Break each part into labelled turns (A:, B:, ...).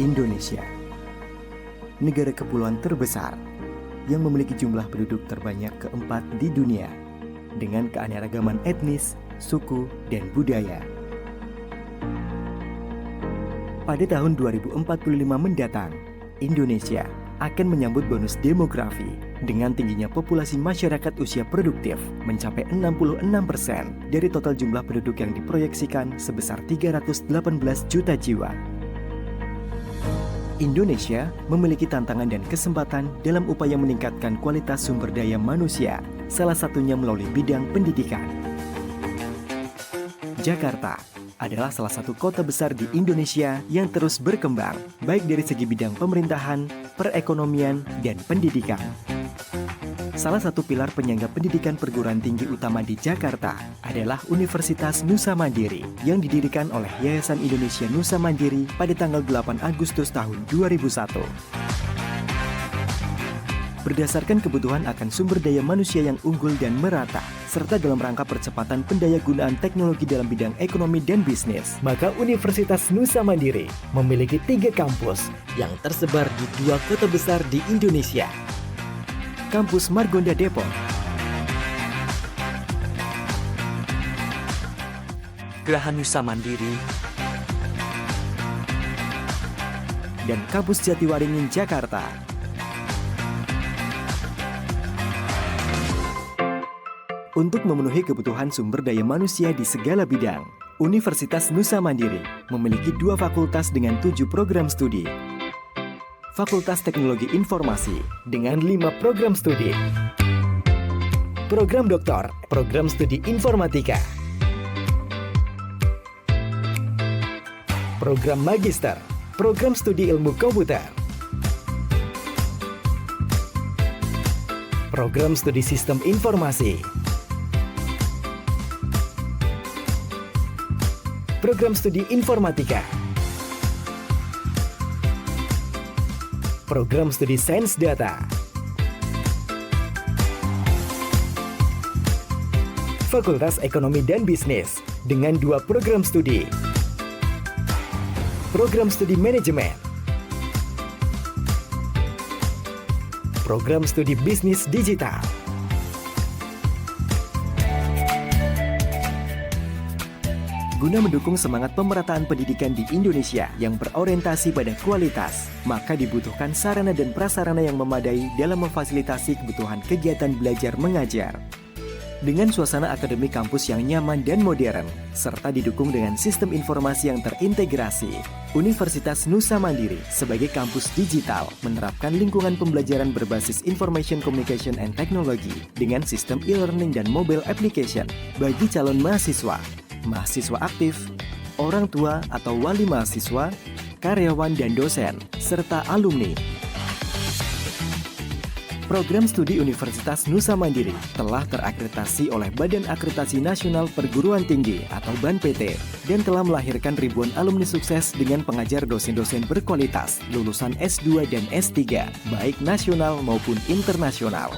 A: Indonesia, negara kepulauan terbesar yang memiliki jumlah penduduk terbanyak keempat di dunia dengan keanekaragaman etnis, suku, dan budaya. Pada tahun 2045 mendatang, Indonesia akan menyambut bonus demografi dengan tingginya populasi masyarakat usia produktif mencapai 66% dari total jumlah penduduk yang diproyeksikan sebesar 318 juta jiwa. Indonesia memiliki tantangan dan kesempatan dalam upaya meningkatkan kualitas sumber daya manusia, salah satunya melalui bidang pendidikan. Jakarta adalah salah satu kota besar di Indonesia yang terus berkembang, baik dari segi bidang pemerintahan, perekonomian, dan pendidikan. Salah satu pilar penyangga pendidikan perguruan tinggi utama di Jakarta adalah Universitas Nusa Mandiri yang didirikan oleh Yayasan Indonesia Nusa Mandiri pada tanggal 8 Agustus tahun 2001. Berdasarkan kebutuhan akan sumber daya manusia yang unggul dan merata, serta dalam rangka percepatan pendayagunaan teknologi dalam bidang ekonomi dan bisnis, maka Universitas Nusa Mandiri memiliki 3 kampus yang tersebar di 2 kota besar di Indonesia. Kampus Margonda Depok,
B: Geraha Nusa Mandiri,
A: dan Kampus Jatiwaringin Jakarta. Untuk memenuhi kebutuhan sumber daya manusia di segala bidang, Universitas Nusa Mandiri memiliki 2 fakultas dengan 7 program studi. Fakultas Teknologi Informasi dengan 5 program studi. Program Doktor, program studi Informatika. Program Magister, program studi Ilmu Komputer. Program studi Sistem Informasi. Program studi Informatika. Program studi Sains Data. Fakultas Ekonomi dan Bisnis dengan 2 program studi. Program studi Manajemen. Program studi Bisnis Digital. Guna mendukung semangat pemerataan pendidikan di Indonesia yang berorientasi pada kualitas, maka dibutuhkan sarana dan prasarana yang memadai dalam memfasilitasi kebutuhan kegiatan belajar mengajar. Dengan suasana akademik kampus yang nyaman dan modern, serta didukung dengan sistem informasi yang terintegrasi, Universitas Nusa Mandiri sebagai kampus digital menerapkan lingkungan pembelajaran berbasis Information Communication and Technology dengan sistem e-learning dan mobile application bagi calon mahasiswa, mahasiswa aktif, orang tua atau wali mahasiswa, karyawan dan dosen, serta alumni. Program studi Universitas Nusa Mandiri telah terakreditasi oleh Badan Akreditasi Nasional Perguruan Tinggi atau BANPT dan telah melahirkan ribuan alumni sukses dengan pengajar dosen-dosen berkualitas lulusan S2 dan S3, baik nasional maupun internasional.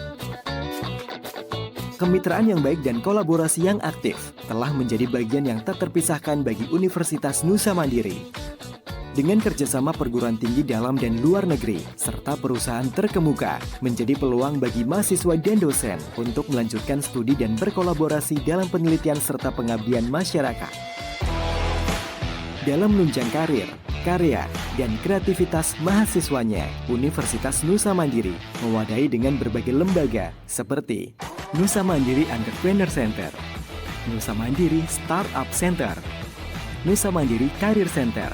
A: Kemitraan yang baik dan kolaborasi yang aktif telah menjadi bagian yang tak terpisahkan bagi Universitas Nusa Mandiri. Dengan kerjasama perguruan tinggi dalam dan luar negeri, serta perusahaan terkemuka, menjadi peluang bagi mahasiswa dan dosen untuk melanjutkan studi dan berkolaborasi dalam penelitian serta pengabdian masyarakat. Dalam menunjang karir, karya, dan kreativitas mahasiswanya, Universitas Nusa Mandiri mewadahi dengan berbagai lembaga seperti Nusa Mandiri Entrepreneur Center, Nusa Mandiri Startup Center, Nusa Mandiri Career Center,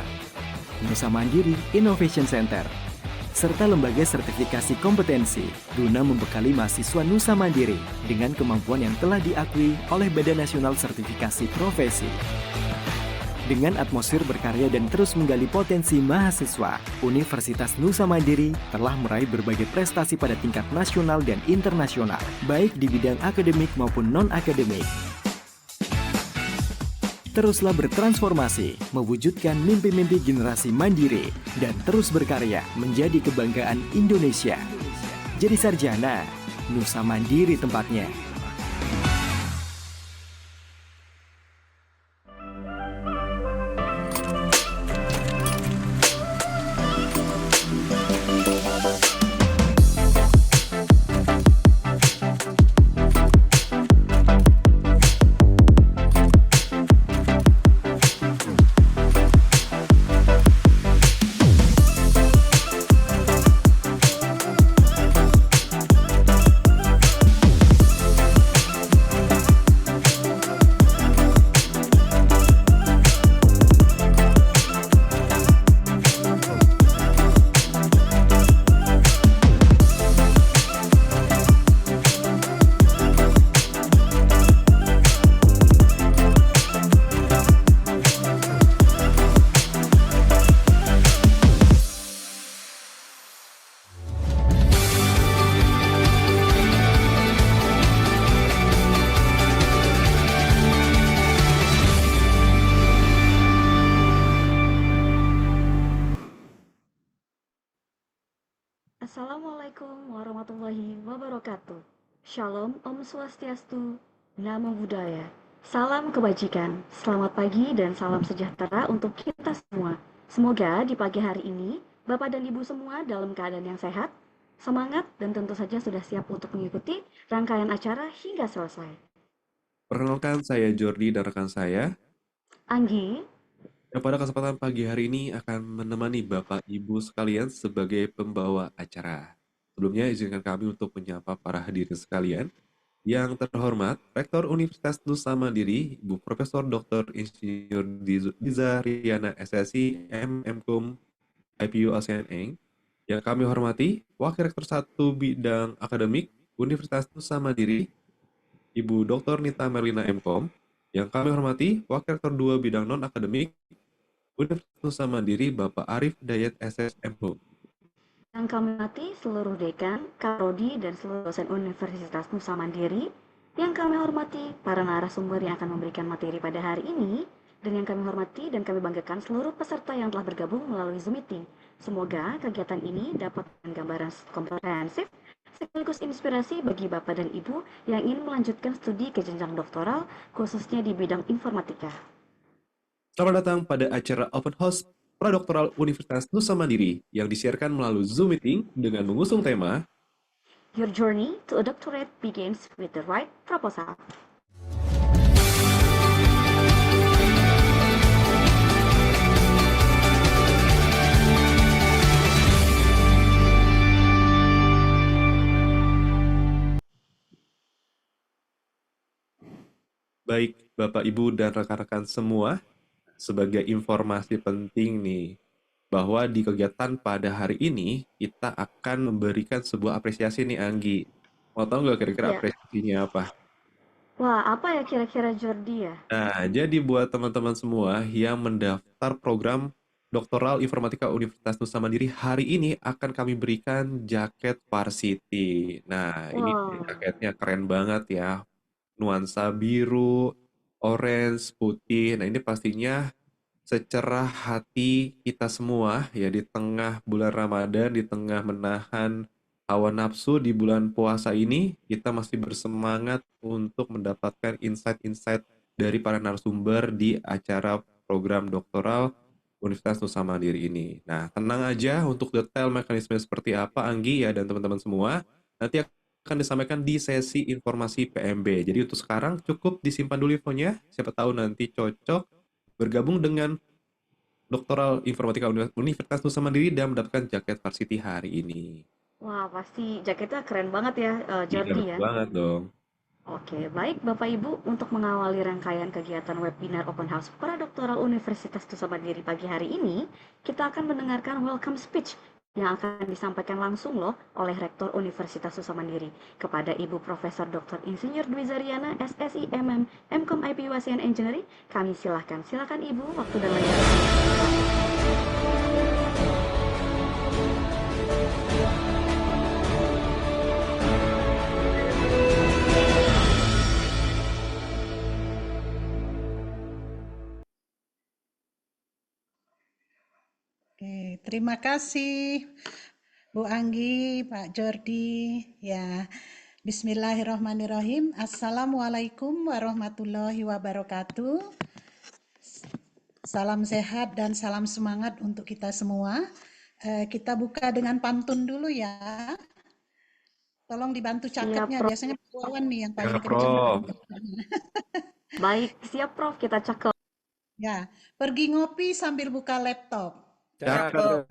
A: Nusa Mandiri Innovation Center, serta lembaga sertifikasi kompetensi guna membekali mahasiswa Nusa Mandiri dengan kemampuan yang telah diakui oleh Badan Nasional Sertifikasi Profesi. Dengan atmosfer berkarya dan terus menggali potensi mahasiswa, Universitas Nusa Mandiri telah meraih berbagai prestasi pada tingkat nasional dan internasional, baik di bidang akademik maupun non-akademik. Teruslah bertransformasi, mewujudkan mimpi-mimpi generasi mandiri, dan terus berkarya menjadi kebanggaan Indonesia. Jadi sarjana, Nusa Mandiri tempatnya.
C: Assalamualaikum warahmatullahi wabarakatuh. Shalom, Om Swastiastu, Namo Buddhaya. Salam kebajikan, selamat pagi dan salam sejahtera untuk kita semua. Semoga di pagi hari ini, Bapak dan Ibu semua dalam keadaan yang sehat, semangat, dan tentu saja sudah siap untuk mengikuti rangkaian acara hingga selesai.
D: Perkenalkan, saya Jordi dan rekan saya
C: Anggi,
D: yang pada kesempatan pagi hari ini akan menemani Bapak Ibu sekalian sebagai pembawa acara. Sebelumnya izinkan kami untuk menyapa para hadirin sekalian. Yang terhormat, Rektor Universitas Nusa Mandiri, Ibu Profesor Dr. Insinyur Diza Riana SSI, MMkum, IPU ASEAN Eng. Yang kami hormati, Wakil Rektor 1 Bidang Akademik, Universitas Nusa Mandiri, Ibu Dr. Nita Merlina MKom, yang kami hormati Wakil Rektor 2 Bidang Non-Akademik Universitas Nusa Mandiri Bapak Arif Dayat SSMHum.
C: yang kami hormati seluruh dekan, prodi, dan seluruh dosen Universitas Nusa Mandiri, yang kami hormati para narasumber yang akan memberikan materi pada hari ini, dan yang kami hormati dan kami banggakan seluruh peserta yang telah bergabung melalui Zoom Meeting. Semoga kegiatan ini dapat memberikan gambaran komprehensif sekaligus inspirasi bagi Bapak dan Ibu yang ingin melanjutkan studi ke jenjang doktoral, khususnya di bidang informatika.
D: Selamat datang pada acara Open House Pradoktoral Universitas Nusa Mandiri yang disiarkan melalui Zoom Meeting dengan mengusung tema
C: Your journey to a doctorate begins with the right proposal.
D: Baik Bapak Ibu dan rekan-rekan semua, sebagai informasi penting nih, bahwa di kegiatan pada hari ini kita akan memberikan sebuah apresiasi nih Anggi. Mau tahu nggak kira-kira
C: Ya,
D: apresiasinya apa?
C: wah apa ya kira-kira Jordi ya?
D: Nah, jadi buat teman-teman semua yang mendaftar program Doktoral Informatika Universitas Nusa Mandiri hari ini akan kami berikan jaket varsity. Nah, ini
C: Wah,
D: jaketnya keren banget ya. Nuansa biru, orange, putih. Nah, ini pastinya secerah hati kita semua ya di tengah bulan Ramadan, di tengah menahan hawa nafsu di bulan puasa ini, kita masih bersemangat untuk mendapatkan insight-insight dari para narasumber di acara program doktoral Universitas Nusa Mandiri ini. Nah, tenang aja untuk detail mekanisme seperti apa Anggi ya dan teman-teman semua, nanti akan disampaikan di sesi informasi PMB. Jadi untuk sekarang cukup disimpan dulu infonya, siapa tahu nanti cocok bergabung dengan Doktoral Informatika Universitas Nusa Mandiri dan mendapatkan jaket varsity hari ini.
C: wah pasti jaketnya keren banget ya,
D: Iya,
C: Jordi
D: betul
C: ya.
D: banget dong.
C: Oke, baik Bapak Ibu, untuk mengawali rangkaian kegiatan webinar Open House Pradoktoral Universitas Nusa Mandiri pagi hari ini, kita akan mendengarkan welcome speech yang akan disampaikan langsung loh oleh Rektor Universitas Nusa Mandiri kepada Ibu Profesor Dr. Insinyur Dwi Zariana, SSI, MM, MKom IPU ASEAN Engineering. Kami silakan Ibu, waktu dan layanan.
E: Oke, terima kasih Bu Anggi, Pak Jordi. Ya, Bismillahirrahmanirrahim. Assalamualaikum warahmatullahi wabarakatuh. Salam sehat dan salam semangat untuk kita semua. Kita buka dengan pantun dulu ya. Tolong dibantu
C: Siap,
E: cakepnya.
C: Prof.
E: Biasanya Pak Wawan nih yang
D: Ya,
E: paling kenceng.
D: Prof.
C: Baik, siap Prof, kita cakep.
E: Ya, pergi ngopi sambil buka laptop.
D: Cakep.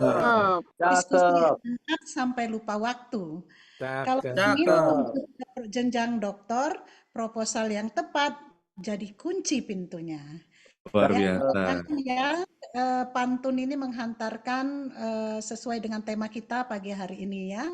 E: Diskusi hangat sampai lupa waktu. Kalau ingin untuk jenjang doktor, proposal yang tepat jadi kunci pintunya.
D: Luar
E: Ya,
D: biasa.
E: pantun ini menghantarkan sesuai dengan tema kita pagi hari ini ya.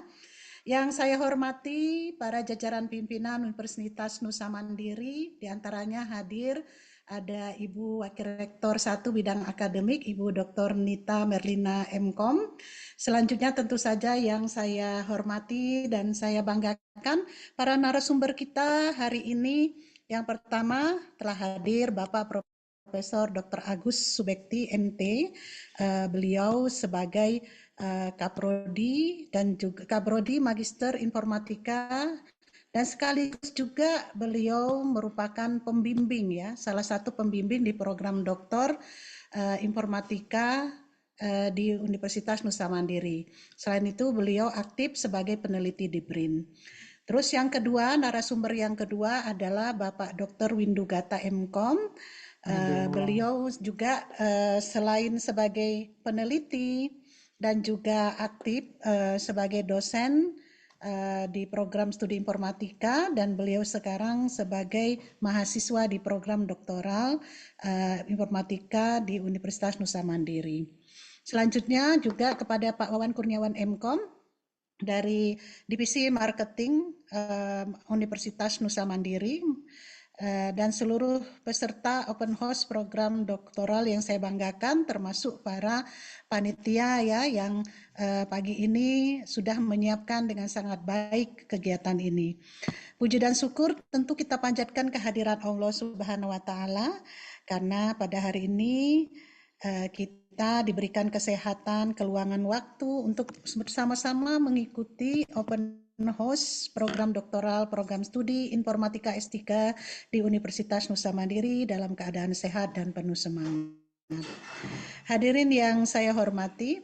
E: Yang saya hormati para jajaran pimpinan Universitas Nusa Mandiri, diantaranya hadir ada Ibu Wakil Rektor 1 Bidang Akademik, Ibu Dr. Nita Merlina MKom. Selanjutnya tentu saja yang saya hormati dan saya banggakan para narasumber kita hari ini. Yang pertama telah hadir Bapak Profesor Dr. Agus Subekti MT. Beliau sebagai Kaprodi dan juga Kaprodi Magister Informatika, dan sekaligus juga beliau merupakan pembimbing ya, salah satu pembimbing di program doktor Informatika di Universitas Nusa Mandiri. Selain itu beliau aktif sebagai peneliti di BRIN. Terus yang kedua, narasumber yang kedua adalah Bapak Dr. Windugata MKom. Beliau juga selain sebagai peneliti dan juga aktif sebagai dosen di program studi informatika, dan beliau sekarang sebagai mahasiswa di program doktoral informatika di Universitas Nusa Mandiri. Selanjutnya juga kepada Pak Wawan Kurniawan MKom dari Divisi Marketing Universitas Nusa Mandiri, dan seluruh peserta open house program doktoral yang saya banggakan, termasuk para panitia ya yang pagi ini sudah menyiapkan dengan sangat baik kegiatan ini. Puji dan syukur tentu kita panjatkan kehadiran Allah Subhanahu wa Ta'ala, karena pada hari ini kita diberikan kesehatan, keluangan waktu untuk bersama-sama mengikuti open house program doktoral, program studi informatika S3 di Universitas Nusa Mandiri dalam keadaan sehat dan penuh semangat. Hadirin yang saya hormati,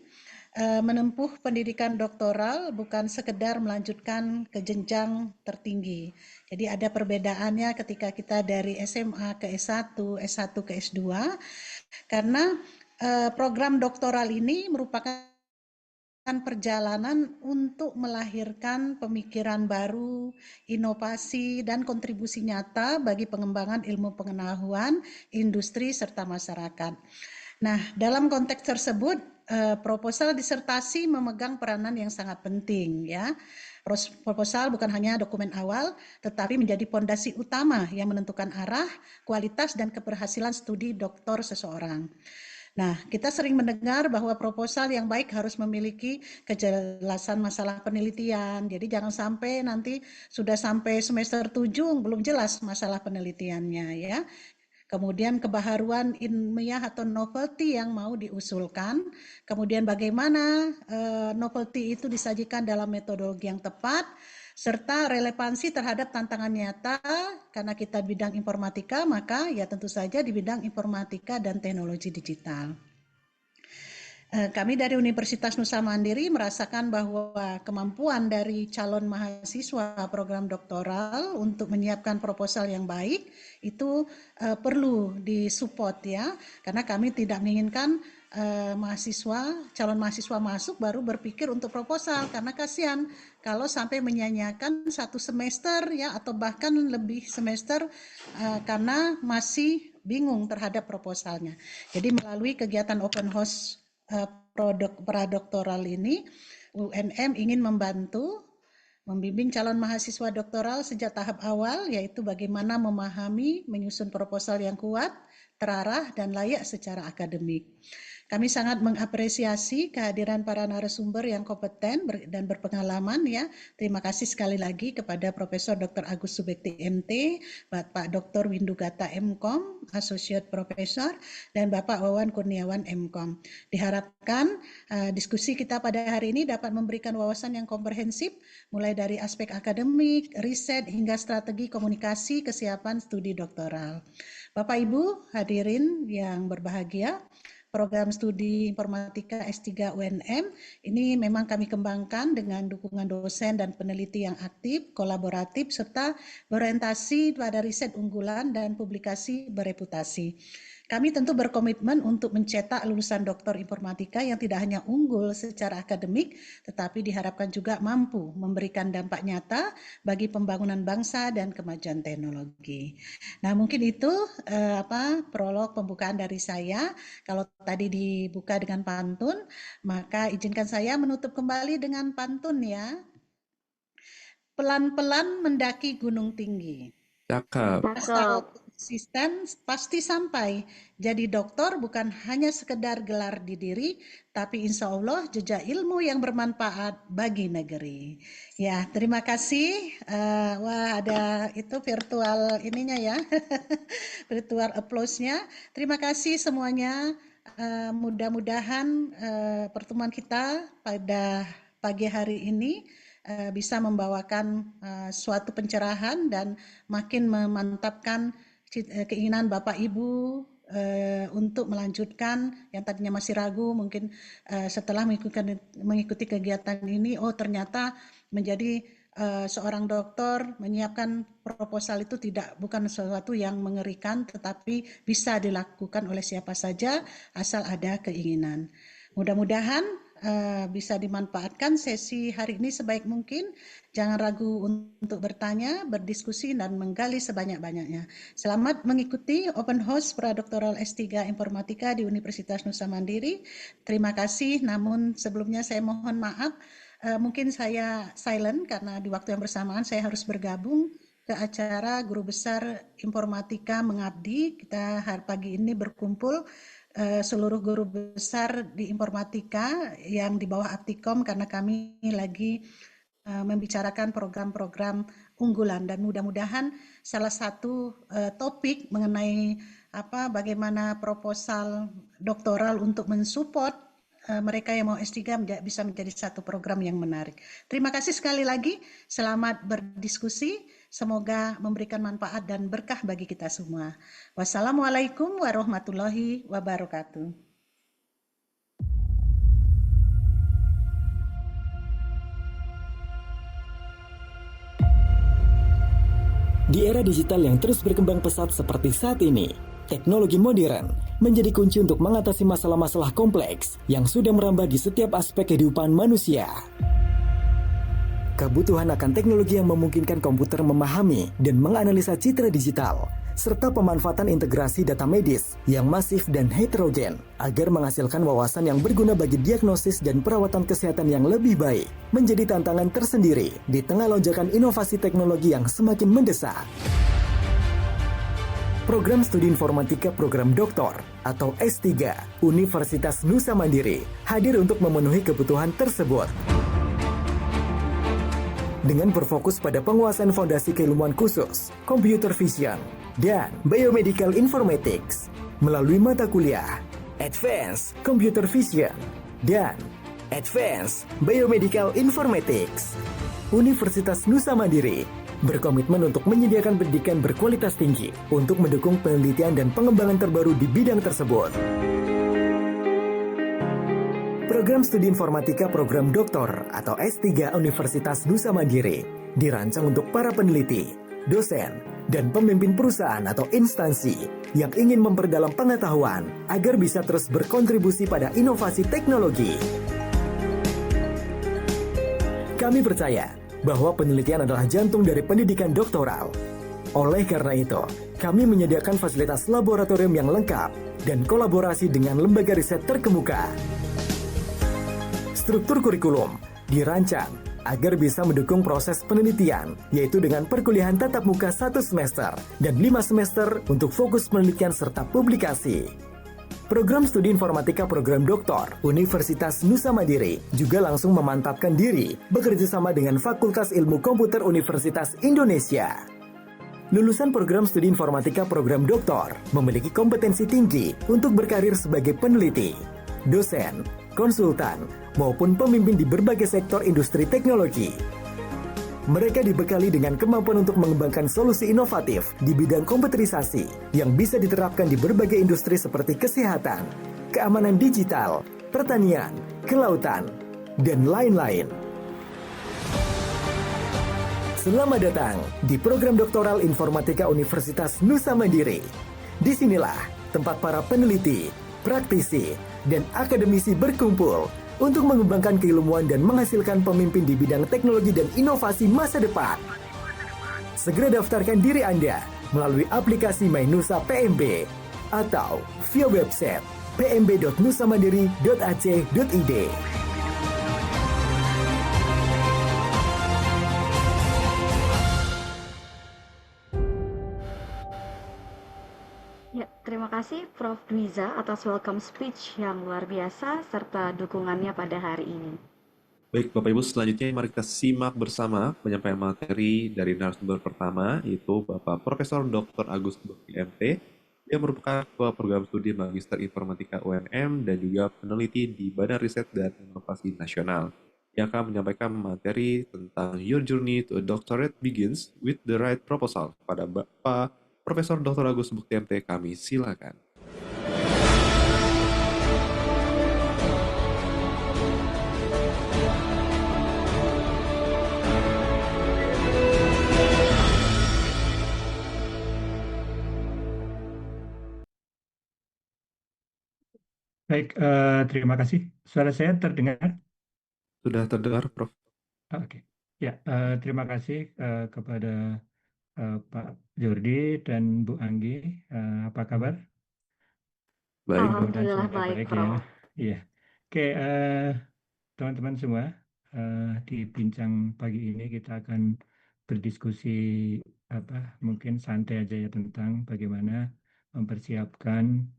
E: menempuh pendidikan doktoral bukan sekedar melanjutkan ke jenjang tertinggi. Jadi ada perbedaannya ketika kita dari SMA ke S1, S1 ke S2, karena program doktoral ini merupakan perjalanan untuk melahirkan pemikiran baru, inovasi, dan kontribusi nyata bagi pengembangan ilmu pengetahuan, industri, serta masyarakat. Nah, dalam konteks tersebut, proposal disertasi memegang peranan yang sangat penting ya. Proposal bukan hanya dokumen awal, tetapi menjadi fondasi utama yang menentukan arah, kualitas, dan keberhasilan studi doktor seseorang. Nah, kita sering mendengar bahwa proposal yang baik harus memiliki kejelasan masalah penelitian. Jadi jangan sampai nanti sudah sampai semester 7 belum jelas masalah penelitiannya ya. Kemudian kebaharuan ilmiah atau novelty yang mau diusulkan, kemudian bagaimana novelty itu disajikan dalam metodologi yang tepat, serta relevansi terhadap tantangan nyata, karena kita bidang informatika, maka ya tentu saja di bidang informatika dan teknologi digital. Kami dari Universitas Nusa Mandiri merasakan bahwa kemampuan dari calon mahasiswa program doktoral untuk menyiapkan proposal yang baik itu perlu disupport ya, karena kami tidak menginginkan calon mahasiswa masuk baru berpikir untuk proposal, karena kasihan kalau sampai menyanyiakan satu semester ya, atau bahkan lebih semester karena masih bingung terhadap proposalnya. Jadi melalui kegiatan open house pradoktoral ini, UNM ingin membimbing calon mahasiswa doktoral sejak tahap awal, yaitu bagaimana memahami, menyusun proposal yang kuat, terarah, dan layak secara akademik. Kami sangat mengapresiasi kehadiran para narasumber yang kompeten dan berpengalaman ya. Terima kasih sekali lagi kepada Profesor Dr. Agus Subekti MT, Bapak Dr. Windugata MKom, Associate Professor, dan Bapak Wawan Kurniawan MKom. Diharapkan diskusi kita pada hari ini dapat memberikan wawasan yang komprehensif, mulai dari aspek akademik, riset, hingga strategi komunikasi kesiapan studi doktoral. Bapak Ibu hadirin yang berbahagia, program studi informatika S3 UNM ini memang kami kembangkan dengan dukungan dosen dan peneliti yang aktif, kolaboratif, serta berorientasi pada riset unggulan dan publikasi bereputasi. Kami tentu berkomitmen untuk mencetak lulusan doktor informatika yang tidak hanya unggul secara akademik, tetapi diharapkan juga mampu memberikan dampak nyata bagi pembangunan bangsa dan kemajuan teknologi. Nah, mungkin itu prolog pembukaan dari saya. Kalau tadi dibuka dengan pantun, maka izinkan saya menutup kembali dengan pantun ya. Pelan-pelan mendaki gunung tinggi.
D: Cakep.
E: Asal konsisten pasti sampai. Jadi dokter bukan hanya sekedar gelar di diri, tapi insya Allah jejak ilmu yang bermanfaat bagi negeri. Ya, terima kasih. Wah, ada itu virtual ininya ya, virtual applause-nya. Terima kasih semuanya. Mudah-mudahan pertemuan kita pada pagi hari ini bisa membawakan suatu pencerahan dan makin memantapkan keinginan Bapak Ibu untuk melanjutkan yang tadinya masih ragu, mungkin setelah mengikuti kegiatan ini, oh ternyata menjadi seorang dokter menyiapkan proposal itu bukan sesuatu yang mengerikan, tetapi bisa dilakukan oleh siapa saja asal ada keinginan. Mudah-mudahan bisa dimanfaatkan sesi hari ini sebaik mungkin. Jangan ragu untuk bertanya, berdiskusi, dan menggali sebanyak-banyaknya. Selamat mengikuti Open House Pradoktoral S3 Informatika di Universitas Nusa Mandiri. Terima kasih, namun sebelumnya saya mohon maaf, mungkin saya silent karena di waktu yang bersamaan saya harus bergabung ke acara Guru Besar Informatika Mengabdi. Kita hari pagi ini berkumpul seluruh guru besar di informatika yang di bawah Aptikom karena kami lagi membicarakan program-program unggulan, dan mudah-mudahan salah satu topik mengenai bagaimana proposal doktoral untuk mensupport mereka yang mau S3 bisa menjadi satu program yang menarik. Terima kasih sekali lagi, selamat berdiskusi, semoga memberikan manfaat dan berkah bagi kita semua. Wassalamualaikum warahmatullahi wabarakatuh.
A: Di era digital yang terus berkembang pesat seperti saat ini, teknologi modern menjadi kunci untuk mengatasi masalah-masalah kompleks yang sudah merambah di setiap aspek kehidupan manusia. Kebutuhan akan teknologi yang memungkinkan komputer memahami dan menganalisa citra digital, serta pemanfaatan integrasi data medis yang masif dan heterogen agar menghasilkan wawasan yang berguna bagi diagnosis dan perawatan kesehatan yang lebih baik, menjadi tantangan tersendiri di tengah lonjakan inovasi teknologi yang semakin mendesak. Program Studi Informatika Program Doktor atau S3 Universitas Nusa Mandiri hadir untuk memenuhi kebutuhan tersebut. Dengan berfokus pada penguasaan fondasi keilmuan khusus, computer vision, dan biomedical informatics melalui mata kuliah Advanced Computer Vision dan Advanced Biomedical Informatics. Universitas Nusa Mandiri berkomitmen untuk menyediakan pendidikan berkualitas tinggi untuk mendukung penelitian dan pengembangan terbaru di bidang tersebut. Program Studi Informatika Program Doktor atau S3 Universitas Nusa Mandiri dirancang untuk para peneliti, dosen, dan pemimpin perusahaan atau instansi yang ingin memperdalam pengetahuan agar bisa terus berkontribusi pada inovasi teknologi. Kami percaya bahwa penelitian adalah jantung dari pendidikan doktoral. Oleh karena itu, kami menyediakan fasilitas laboratorium yang lengkap dan kolaborasi dengan lembaga riset terkemuka. Struktur kurikulum dirancang agar bisa mendukung proses penelitian, yaitu dengan perkuliahan tatap muka 1 semester dan 5 semester untuk fokus penelitian serta publikasi. Program Studi Informatika Program Doktor Universitas Nusa Mandiri juga langsung memantapkan diri bekerja sama dengan Fakultas Ilmu Komputer Universitas Indonesia. Lulusan program Studi Informatika Program Doktor memiliki kompetensi tinggi untuk berkarir sebagai peneliti, dosen, konsultan, maupun pemimpin di berbagai sektor industri teknologi. Mereka dibekali dengan kemampuan untuk mengembangkan solusi inovatif di bidang komputerisasi yang bisa diterapkan di berbagai industri seperti kesehatan, keamanan digital, pertanian, kelautan, dan lain-lain. Selamat datang di program doktoral Informatika Universitas Nusa Mandiri. Disinilah tempat para peneliti, praktisi, dan akademisi berkumpul untuk mengembangkan keilmuan dan menghasilkan pemimpin di bidang teknologi dan inovasi masa depan. Segera daftarkan diri Anda melalui aplikasi MyNusa PMB atau via website pmb.nusamandiri.ac.id.
C: Ya, terima kasih Prof. Dwiza atas welcome speech yang luar biasa serta dukungannya pada hari ini.
D: Baik, Bapak Ibu, selanjutnya mari kita simak bersama penyampaian materi dari narasumber pertama, yaitu Bapak Profesor Dr. Agus Bakti MT, Dia merupakan ketua program studi Magister Informatika UNM dan juga peneliti di Badan Riset dan Inovasi Nasional yang akan menyampaikan materi tentang Your Journey to a Doctorate Begins with the Right Proposal pada Bapak Profesor Dr. Agus Buktiante. Kami silakan.
F: Baik, terima kasih. Suara saya terdengar?
D: Sudah terdengar, Prof?
F: Oke. Ya, terima kasih kepada Pak Jordi dan Bu Anggi. Apa kabar?
D: Baik.
F: Mudah-mudahan
C: Alhamdulillah
F: semuanya
C: baik,
F: baik ya.
C: Prof.
F: Iya. Oke, teman-teman semua, di bincang pagi ini kita akan berdiskusi mungkin santai aja ya tentang bagaimana mempersiapkan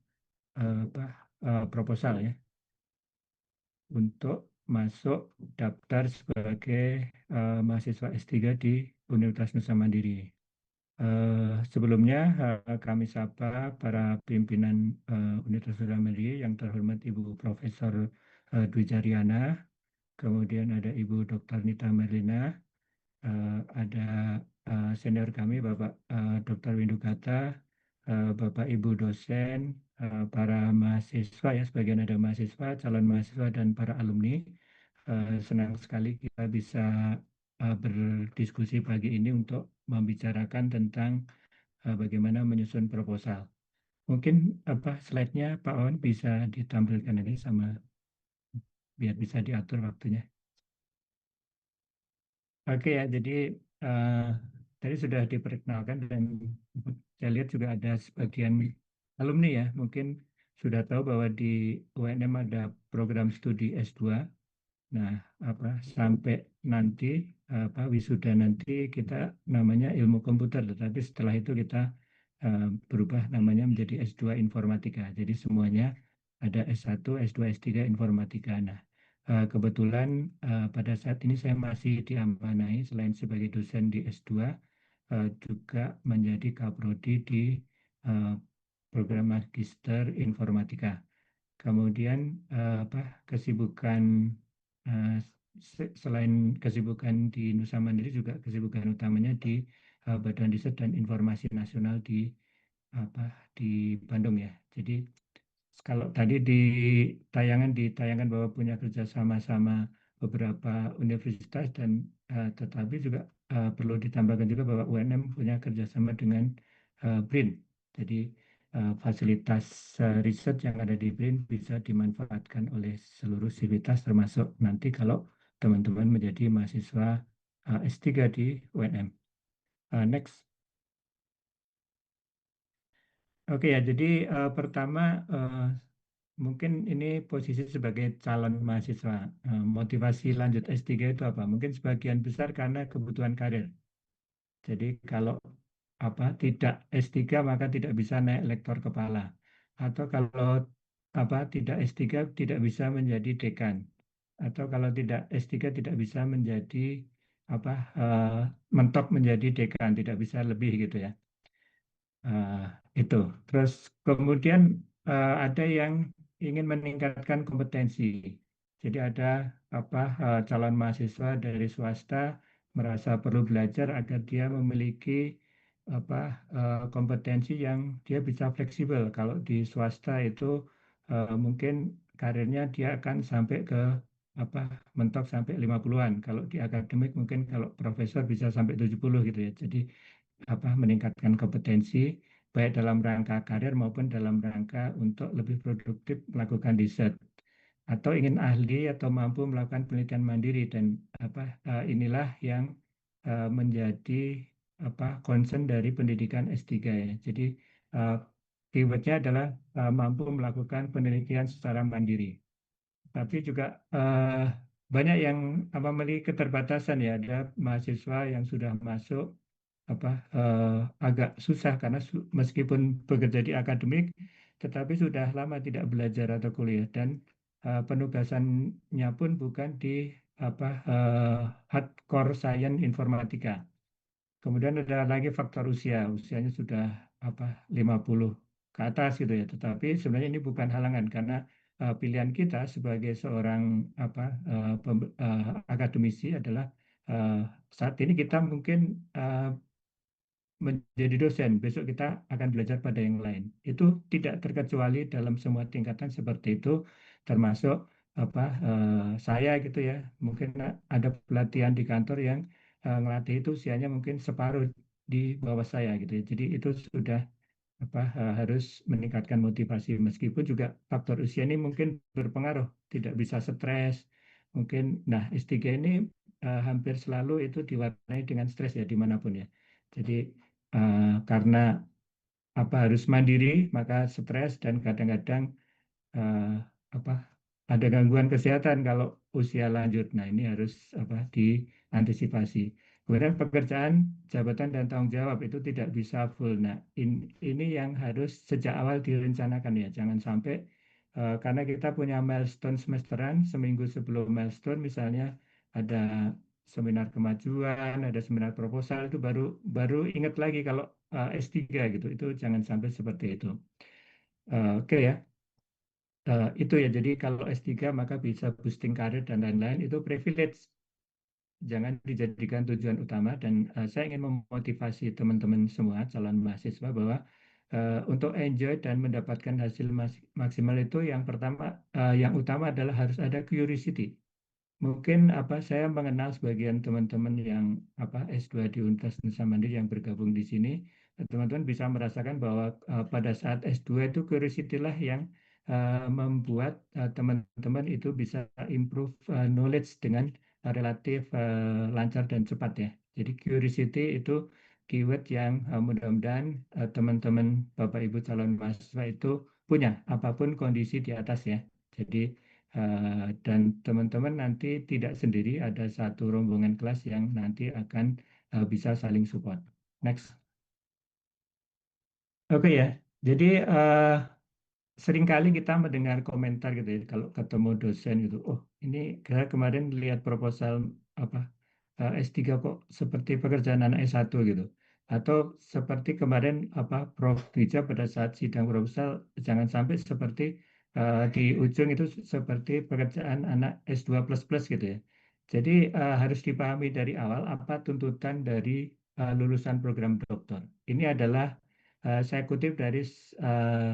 F: proposal ya untuk masuk daftar sebagai mahasiswa S3 di Universitas Nusa Mandiri. Sebelumnya kami sapa para pimpinan Universitas Nusa Mandiri yang terhormat Ibu Profesor Dwi Jaryana, kemudian ada Ibu Dr. Nita Merlina, ada senior kami Bapak Dr. Windu Gata, Bapak Ibu dosen, para mahasiswa ya, sebagian ada mahasiswa, calon mahasiswa dan para alumni. Senang sekali kita bisa berdiskusi pagi ini untuk membicarakan tentang bagaimana menyusun proposal. Mungkin slide-nya Pak On bisa ditampilkan ini sama biar bisa diatur waktunya. Oke ya, jadi tadi sudah diperkenalkan dan saya lihat juga ada sebagian alumni ya, mungkin sudah tahu bahwa di UNM ada program studi S2. Nah, sampai nanti wisuda nanti kita namanya ilmu komputer, tetapi setelah itu kita berubah namanya menjadi S2 Informatika. Jadi semuanya ada S1, S2, S3 Informatika. Nah, kebetulan pada saat ini saya masih diamanai selain sebagai dosen di S2 juga menjadi kaprodi di eh, program Magister Informatika. Kemudian kesibukan selain kesibukan di Nusa Mandiri juga kesibukan utamanya di Badan Riset dan Informasi Nasional di Bandung ya. Jadi kalau tadi ditayangkan bahwa punya kerjasama sama beberapa universitas dan tetapi juga perlu ditambahkan juga bahwa UNM punya kerjasama dengan BRIN. Jadi fasilitas riset yang ada di BRIN bisa dimanfaatkan oleh seluruh sivitas termasuk nanti kalau teman-teman menjadi mahasiswa S3 di UNM. Next. Oke ya, jadi pertama mungkin ini posisi sebagai calon mahasiswa. Motivasi lanjut S3 itu apa? Mungkin sebagian besar karena kebutuhan karir. Jadi kalau tidak S3 maka tidak bisa naik lektor kepala. Atau kalau tidak S3 tidak bisa menjadi dekan. Atau kalau tidak S3 tidak bisa menjadi mentok menjadi dekan, tidak bisa lebih gitu ya. Eh, itu. Terus kemudian ada yang ingin meningkatkan kompetensi. Jadi ada calon mahasiswa dari swasta merasa perlu belajar agar dia memiliki kompetensi yang dia bisa fleksibel. Kalau di swasta itu mungkin karirnya dia akan sampai ke apa mentok sampai 50-an. Kalau di akademik mungkin kalau profesor bisa sampai 70 gitu ya. Jadi meningkatkan kompetensi baik dalam rangka karir maupun dalam rangka untuk lebih produktif melakukan riset atau ingin ahli atau mampu melakukan penelitian mandiri dan inilah yang menjadi concern dari pendidikan S3 ya. Jadi uh, keywordnya adalah mampu melakukan penelitian secara mandiri. Tapi juga banyak yang memiliki keterbatasan ya. Ada mahasiswa yang sudah masuk agak susah karena meskipun bekerja di akademik, tetapi sudah lama tidak belajar atau kuliah dan penugasannya pun bukan di hardcore science informatika. Kemudian ada lagi faktor usia, usianya sudah 50 ke atas gitu ya. Tetapi sebenarnya ini bukan halangan karena pilihan kita sebagai seorang akademisi adalah eh, saat ini kita mungkin menjadi dosen, besok kita akan belajar pada yang lain. Itu tidak terkecuali dalam semua tingkatan seperti itu, termasuk saya gitu ya. Mungkin ada pelatihan di kantor yang ngelatih itu usianya mungkin separuh di bawah saya gitu ya. Jadi itu sudah harus meningkatkan motivasi meskipun juga faktor usia ini mungkin berpengaruh, tidak bisa stres. Mungkin, nah S3 ini hampir selalu itu diwarnai dengan stres ya dimanapun ya. Jadi karena harus mandiri maka stres dan kadang-kadang eh, apa ada gangguan kesehatan kalau usia lanjut. Nah, ini harus diantisipasi. Kemudian pekerjaan, jabatan dan tanggung jawab itu tidak bisa full. Nah, ini yang harus sejak awal direncanakan ya. Jangan sampai karena kita punya milestone semesteran, seminggu sebelum milestone misalnya ada seminar kemajuan, ada seminar proposal itu baru baru ingat lagi kalau S3 gitu. Itu jangan sampai seperti itu. Oke ya. Itu ya, jadi kalau S3 maka bisa boosting karir dan lain-lain, itu privilege, jangan dijadikan tujuan utama. Dan saya ingin memotivasi teman-teman semua calon mahasiswa bahwa untuk enjoy dan mendapatkan hasil maksimal itu yang pertama, yang utama adalah harus ada curiosity. Mungkin saya mengenal sebagian teman-teman yang S2 di Universitas Nusa Mandiri yang bergabung di sini. Teman-teman bisa merasakan bahwa pada saat S2 itu curiosity lah yang membuat teman-teman itu bisa improve knowledge dengan relatif lancar dan cepat ya. Jadi curiosity itu keyword yang mudah-mudahan teman-teman Bapak Ibu calon mahasiswa itu punya apapun kondisi di atas ya. Jadi dan teman-teman nanti tidak sendiri, ada satu rombongan kelas yang nanti akan bisa saling support. Next. Oke ya, jadi seringkali kita mendengar komentar gitu ya, kalau ketemu dosen gitu, oh ini saya kemarin lihat proposal apa S3 kok seperti pekerjaan anak S1 gitu. Atau seperti kemarin Prof. Bija pada saat sidang proposal, jangan sampai seperti di ujung itu seperti pekerjaan anak S2 plus plus gitu ya. Jadi harus dipahami dari awal apa tuntutan dari lulusan program doktor. Ini adalah saya kutip dari uh,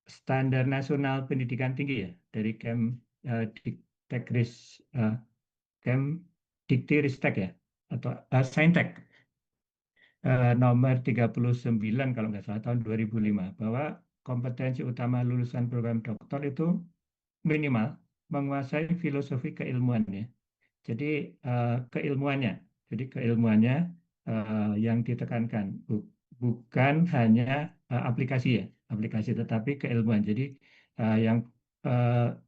F: Standar Nasional Pendidikan Tinggi ya, dari Diktekris, uh, Kem Diktiristek ya, atau Saintek nomor 39 kalau nggak salah tahun 2005, bahwa kompetensi utama lulusan program doktor itu minimal menguasai filosofi keilmuan ya. Jadi keilmuannya, yang ditekankan bukan hanya aplikasi ya, aplikasi tetapi keilmuan. Jadi yang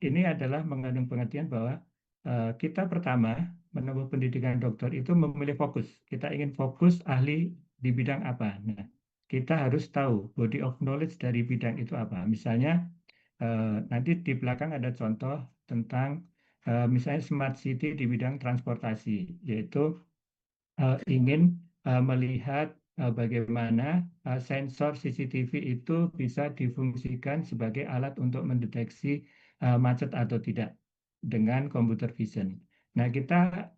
F: ini adalah mengandung pengertian bahwa kita pertama menempuh pendidikan dokter itu memilih fokus. Kita ingin fokus ahli di bidang apa. Nah, kita harus tahu body of knowledge dari bidang itu apa. Misalnya nanti di belakang ada contoh tentang misalnya smart city di bidang transportasi, yaitu ingin melihat bagaimana sensor CCTV itu bisa difungsikan sebagai alat untuk mendeteksi macet atau tidak dengan computer vision. Nah, kita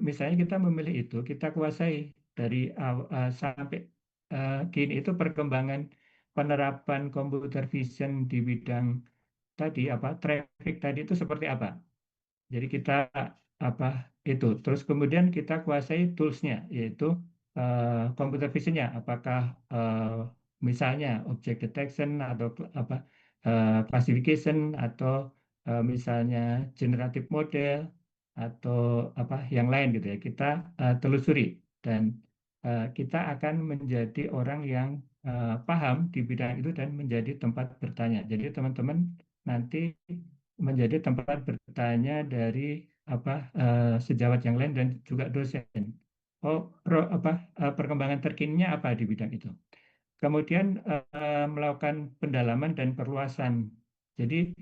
F: misalnya kita memilih itu, kita kuasai dari sampai kini itu perkembangan penerapan computer vision di bidang tadi traffic tadi itu seperti apa. Jadi kita apa itu. Terus kemudian kita kuasai toolsnya, yaitu computer visionnya. Apakah misalnya object detection atau classification atau misalnya generative model atau yang lain gitu ya. Kita telusuri dan kita akan menjadi orang yang paham di bidang itu dan menjadi tempat bertanya. Jadi teman-teman nanti menjadi tempat bertanya dari sejawat yang lain dan juga dosen. Oh, perkembangan terkininya apa di bidang itu. Kemudian melakukan pendalaman dan perluasan. Jadi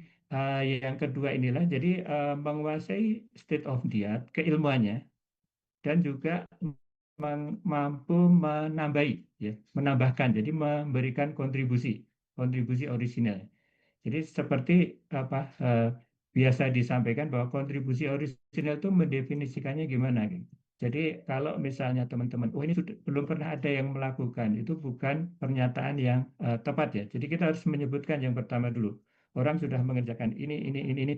F: yang kedua inilah, jadi menguasai state of the art, keilmuannya, dan juga mampu menambahi, ya, menambahkan, jadi memberikan kontribusi orisinal. Jadi seperti apa biasa disampaikan bahwa kontribusi orisinal itu mendefinisikannya gimana gitu. Jadi kalau misalnya teman-teman, oh ini belum pernah ada yang melakukan, itu bukan pernyataan yang tepat ya. Jadi kita harus menyebutkan yang pertama dulu. Orang sudah mengerjakan ini,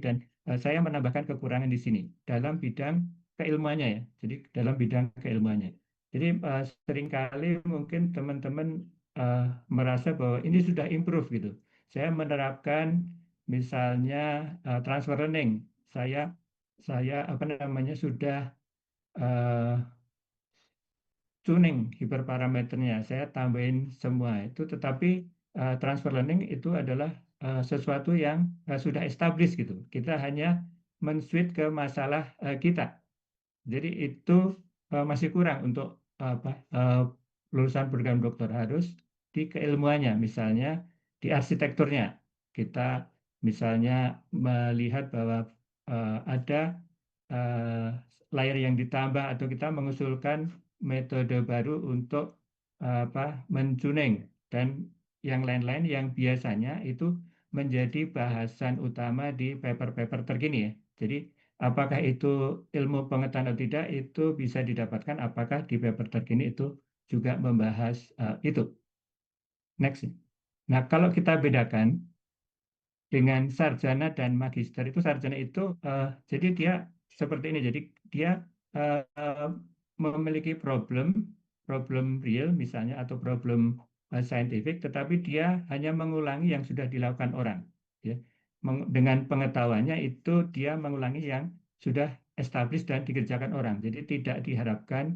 F: dan saya menambahkan kekurangan di sini dalam bidang keilmuannya ya. Jadi dalam bidang keilmuannya. Jadi seringkali mungkin teman-teman eh, merasa bahwa ini sudah improve gitu. Saya menerapkan misalnya transfer learning. Saya saya apa namanya sudah eh, tuning hiperparameternya. Saya tambahin semua itu, tetapi transfer learning itu adalah sesuatu yang sudah established gitu. Kita hanya men-switch ke masalah kita. Jadi itu masih kurang untuk lulusan program dokter, harus di keilmuannya, misalnya di arsitekturnya. Kita misalnya melihat bahwa ada eh, layer yang ditambah atau kita mengusulkan metode baru untuk mentuning dan yang lain-lain yang biasanya itu menjadi bahasan utama di paper-paper terkini ya. Jadi apakah itu ilmu pengetahuan atau tidak, itu bisa didapatkan apakah di paper terkini itu juga membahas itu. Next. Nah, kalau kita bedakan dengan sarjana dan magister, itu sarjana itu jadi dia seperti ini. Jadi dia eh, memiliki problem problem real misalnya atau problem scientific, tetapi dia hanya mengulangi yang sudah dilakukan orang. Ya. Dengan pengetahuannya itu dia mengulangi yang sudah established dan dikerjakan orang. Jadi tidak diharapkan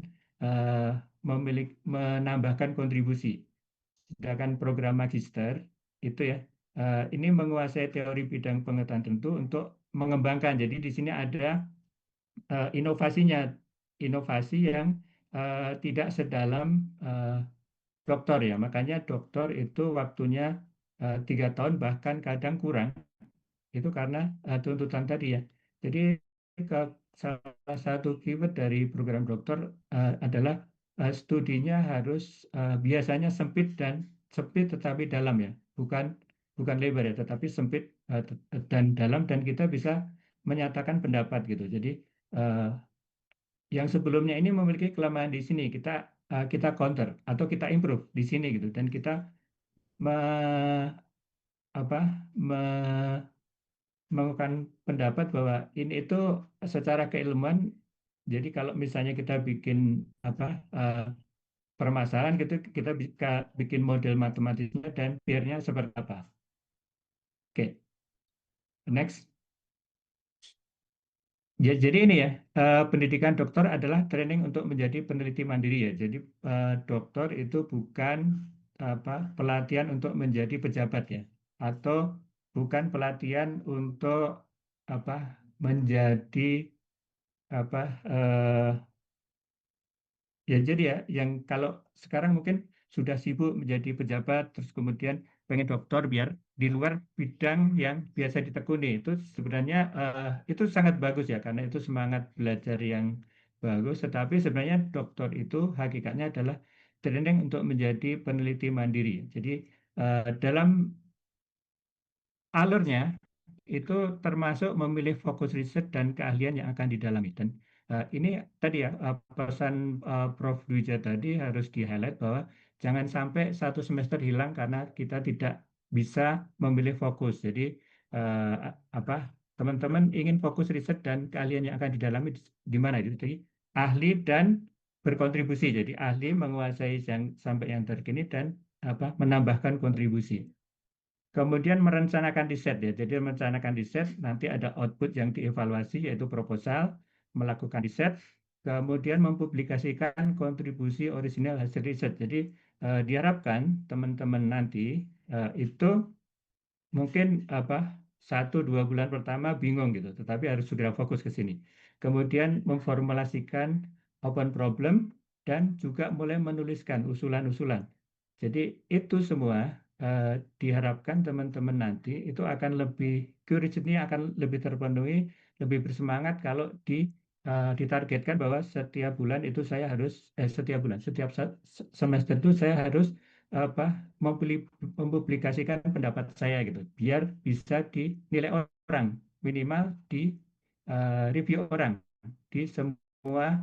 F: menambahkan kontribusi. Sedangkan program magister itu ya ini menguasai teori bidang pengetahuan tertentu untuk mengembangkan. Jadi di sini ada inovasinya, inovasi yang tidak sedalam doktor ya. Makanya doktor itu waktunya 3 tahun bahkan kadang kurang. Itu karena tuntutan tadi ya. Jadi salah satu keyword dari program dokter adalah studinya harus biasanya sempit tetapi dalam ya, bukan bukan lebar ya, tetapi sempit dan dalam, dan kita bisa menyatakan pendapat gitu. Jadi eh, yang sebelumnya ini memiliki kelemahan di sini, kita counter atau kita improve di sini gitu, dan kita me, apa melakukan pendapat bahwa ini itu secara keilmuan. Jadi kalau misalnya kita bikin apa permasalahan gitu, kita bisa bikin model matematisnya dan peer-nya seperti apa. Oke, next. Ya, jadi ini ya, pendidikan dokter adalah training untuk menjadi peneliti mandiri ya. Jadi dokter itu bukan pelatihan untuk menjadi pejabat ya, atau bukan pelatihan untuk apa menjadi apa ya. Jadi ya, yang kalau sekarang mungkin sudah sibuk menjadi pejabat, terus kemudian pengen dokter biar di luar bidang yang biasa ditekuni, itu sebenarnya itu sangat bagus ya, karena itu semangat belajar yang bagus. Tetapi sebenarnya dokter itu hakikatnya adalah training untuk menjadi peneliti mandiri. Jadi dalam alurnya itu termasuk memilih fokus riset dan keahlian yang akan didalami. Dan ini tadi ya, pesan Prof. Dwija tadi harus di-highlight bahwa jangan sampai satu semester hilang karena kita tidak bisa memilih fokus. Jadi eh, apa teman-teman ingin fokus riset dan keahlian yang akan didalami di mana itu? Jadi ahli dan berkontribusi. Jadi ahli menguasai yang sampai yang terkini dan menambahkan kontribusi. Kemudian merencanakan riset ya. Jadi merencanakan riset, nanti ada output yang dievaluasi yaitu proposal, melakukan riset, kemudian mempublikasikan kontribusi orisinal hasil riset. Jadi diharapkan teman-teman nanti itu mungkin 1-2 bulan pertama bingung gitu, tetapi harus segera fokus ke sini. Kemudian memformulasikan open problem dan juga mulai menuliskan usulan-usulan. Jadi itu semua diharapkan teman-teman nanti itu akan lebih curiosity akan lebih terpenuhi, lebih bersemangat kalau ditargetkan bahwa setiap bulan itu saya harus setiap bulan, setiap semester itu saya harus apa mempublikasikan pendapat saya gitu, biar bisa dinilai orang, minimal di review orang di semua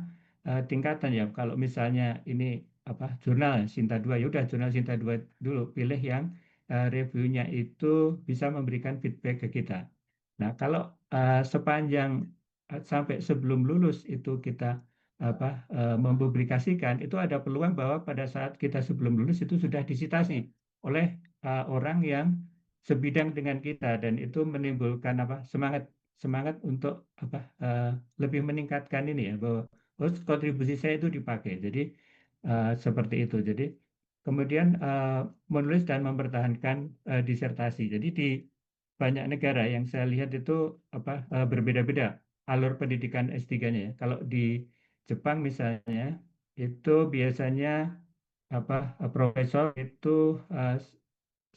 F: tingkatan ya. Kalau misalnya ini apa jurnal Sinta 2 ya udah jurnal Sinta 2 dulu, pilih yang reviewnya itu bisa memberikan feedback ke kita. Nah, kalau sepanjang sampai sebelum lulus itu kita apa mempublikasikan, itu ada peluang bahwa pada saat kita sebelum lulus itu sudah disitasi oleh orang yang sebidang dengan kita, dan itu menimbulkan apa semangat semangat untuk apa lebih meningkatkan ini ya, bahwa oh, kontribusi saya itu dipakai. Jadi seperti itu. Jadi kemudian menulis dan mempertahankan disertasi. Jadi di banyak negara yang saya lihat itu apa berbeda-beda alur pendidikan S3-nya ya. Kalau di Jepang misalnya itu biasanya apa profesor itu eh,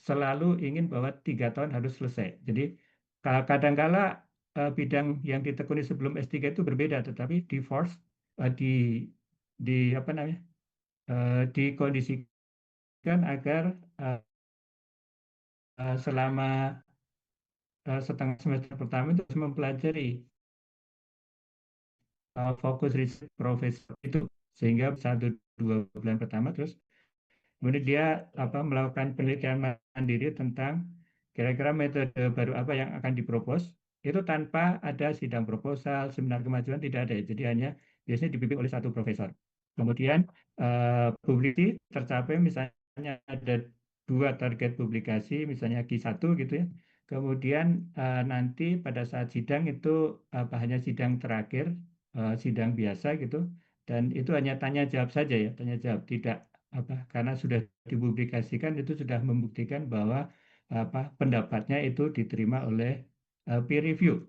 F: selalu ingin bahwa 3 tahun harus selesai. Jadi kadangkala bidang yang ditekuni sebelum S3 itu berbeda, tetapi di force di apa namanya dikondisikan agar selama setengah semester pertama itu harus mempelajari fokus riset profesor itu, sehingga 1-2 bulan pertama terus kemudian dia apa melakukan penelitian mandiri tentang kira-kira metode baru apa yang akan dipropos, itu tanpa ada sidang proposal, seminar kemajuan, tidak ada ya. Jadi hanya biasanya dibimbing oleh satu profesor. Kemudian publikasi tercapai misalnya ada 2 target publikasi, misalnya Q1 gitu ya. Kemudian nanti pada saat sidang itu apa hanya sidang terakhir, sidang biasa gitu, dan itu hanya tanya jawab saja ya, tanya jawab, tidak apa karena sudah dipublikasikan itu sudah membuktikan bahwa apa pendapatnya itu diterima oleh peer review.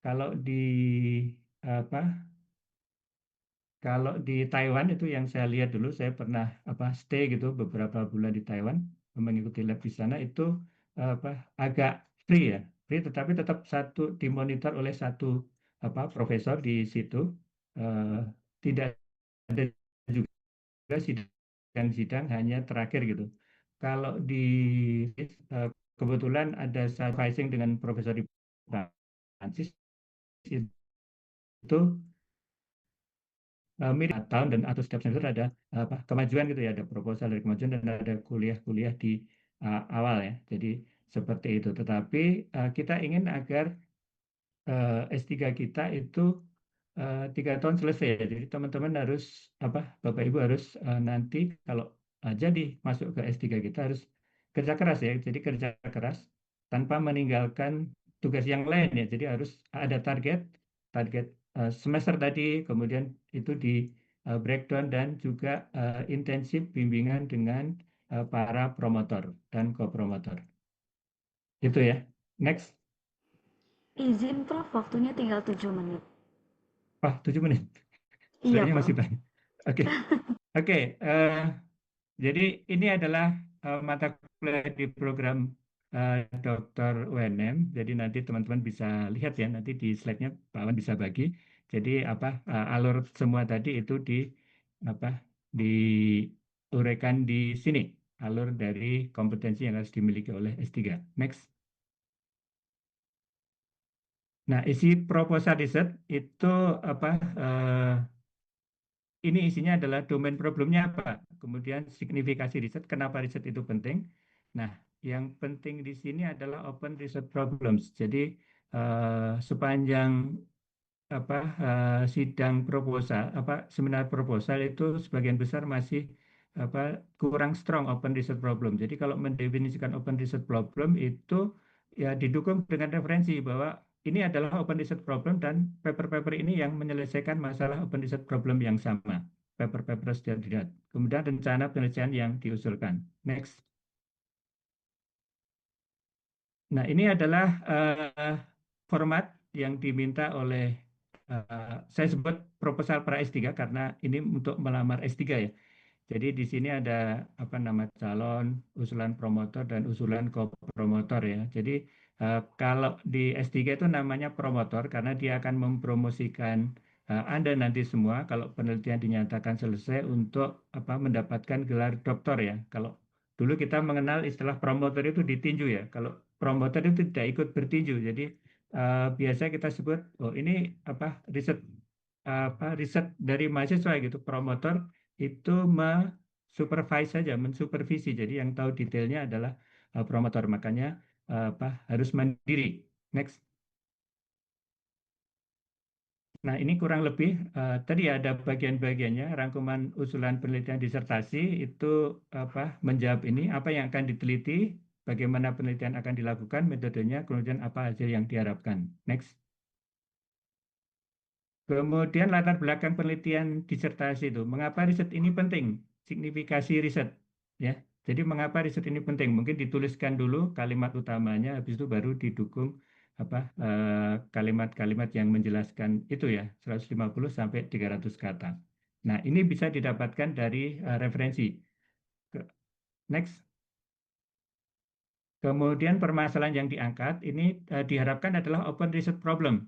F: Kalau di apa kalau di Taiwan itu yang saya lihat dulu, saya pernah apa stay gitu beberapa bulan di Taiwan mengikuti lab di sana, itu apa agak free ya, free tetapi tetap satu dimonitor oleh satu apa profesor di situ. Eh, Tidak ada juga sidang-sidang hanya terakhir gitu. Kalau di kebetulan ada advising dengan profesor di Prancis itu mirip tahun dan atau setiap semester ada apa kemajuan gitu ya, ada proposal dari kemajuan dan ada kuliah-kuliah di awal ya. Jadi seperti itu. Tetapi kita ingin agar S3 kita itu 3 tahun selesai ya. Jadi teman-teman harus apa Bapak Ibu harus nanti kalau jadi masuk ke S3 kita harus kerja keras ya. Jadi kerja keras tanpa meninggalkan tugas yang lain ya. Jadi harus ada target target semester tadi, kemudian itu di breakdown dan juga intensif bimbingan dengan para promotor dan kopromotor. Itu ya. Next.
C: Izin Prof, waktunya tinggal 7 menit.
F: Wah, 7 menit.
C: Iya,
F: Sebenarnya masih
C: Prof.
F: banyak. Oke. Oke. Jadi ini adalah mata kuliah di program Dr. UNM. Jadi nanti teman-teman bisa lihat ya, nanti di slide-nya Pak Wan bisa bagi. Jadi apa alur semua tadi itu di apa diuraikan di sini. Alur dari kompetensi yang harus dimiliki oleh S3. Next. Nah, isi proposal riset itu apa ini isinya adalah domain problemnya apa, kemudian signifikasi riset, kenapa riset itu penting. Nah, yang penting di sini adalah open research problems. Jadi sepanjang apa sidang proposal, apa seminar proposal itu sebagian besar masih apa kurang strong open research problem. Jadi kalau mendefinisikan open research problem itu ya didukung dengan referensi bahwa ini adalah open research problem dan paper-paper ini yang menyelesaikan masalah open research problem yang sama. Paper-paper sudah dilihat. Kemudian rencana penelitian yang diusulkan. Next. Nah, ini adalah format yang diminta oleh saya sebut proposal pra S3 karena ini untuk melamar S3 ya. Jadi di sini ada apa nama calon, usulan promotor dan usulan kopromotor ya. Jadi kalau di S3 itu namanya promotor karena dia akan mempromosikan Anda nanti semua kalau penelitian dinyatakan selesai untuk mendapatkan gelar doktor ya. Kalau dulu kita mengenal istilah promotor itu ditinju ya. Kalau promotor itu tidak ikut bertinju. Jadi biasa kita sebut, oh ini riset riset dari mahasiswa gitu. Promotor itu supervise saja, mensupervisi. Jadi yang tahu detailnya adalah promotor. Makanya harus mandiri. Next. Nah, ini kurang lebih tadi ada bagian-bagiannya, rangkuman usulan penelitian disertasi itu menjawab ini, apa yang akan diteliti, bagaimana penelitian akan dilakukan, metodenya, kemudian apa hasil yang diharapkan. Next. Kemudian latar belakang penelitian disertasi itu, mengapa riset ini penting? Signifikasi riset, ya. Jadi mengapa riset ini penting? Mungkin dituliskan dulu kalimat utamanya, habis itu baru didukung kalimat-kalimat yang menjelaskan itu ya, 150 sampai 300 kata. Nah, ini bisa didapatkan dari referensi. Next. Kemudian permasalahan yang diangkat ini diharapkan adalah open research problem.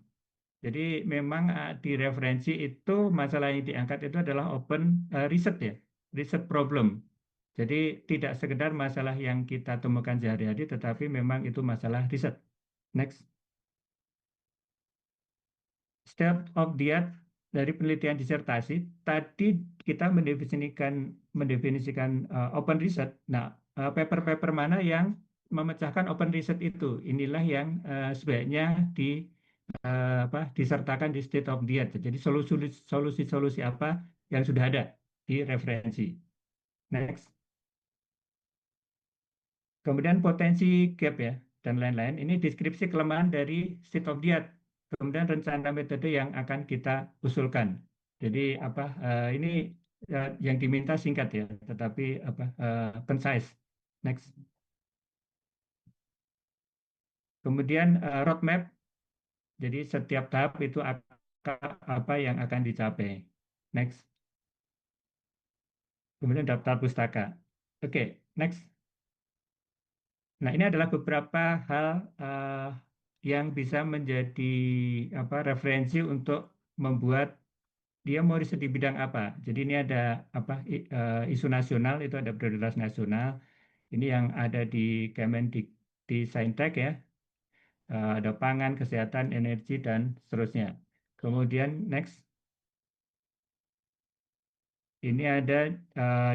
F: Jadi memang di referensi itu masalah yang diangkat itu adalah open riset ya, riset problem. Jadi tidak sekedar masalah yang kita temukan sehari-hari, tetapi memang itu masalah riset. Next. State of the art dari penelitian disertasi, tadi kita mendefinisikan open research. Nah, paper-paper mana yang memecahkan open research itu? Inilah yang sebaiknya disertakan di state of the art. Jadi solusi-solusi apa yang sudah ada di referensi. Next. Kemudian potensi gap ya dan lain-lain. Ini deskripsi kelemahan dari state of the art. Kemudian rencana metode yang akan kita usulkan. Jadi ini yang diminta singkat ya, tetapi concise. Next. Kemudian roadmap. Jadi setiap tahap itu apa yang akan dicapai. Next. Kemudian daftar pustaka. Oke, next. Nah, ini adalah beberapa hal yang bisa menjadi referensi untuk membuat dia mau riset di bidang apa. Jadi ini ada isu nasional, itu ada prioritas nasional. Ini yang ada di Kemendikti Saintek ya. Ada pangan, kesehatan, energi dan seterusnya. Kemudian next. Ini ada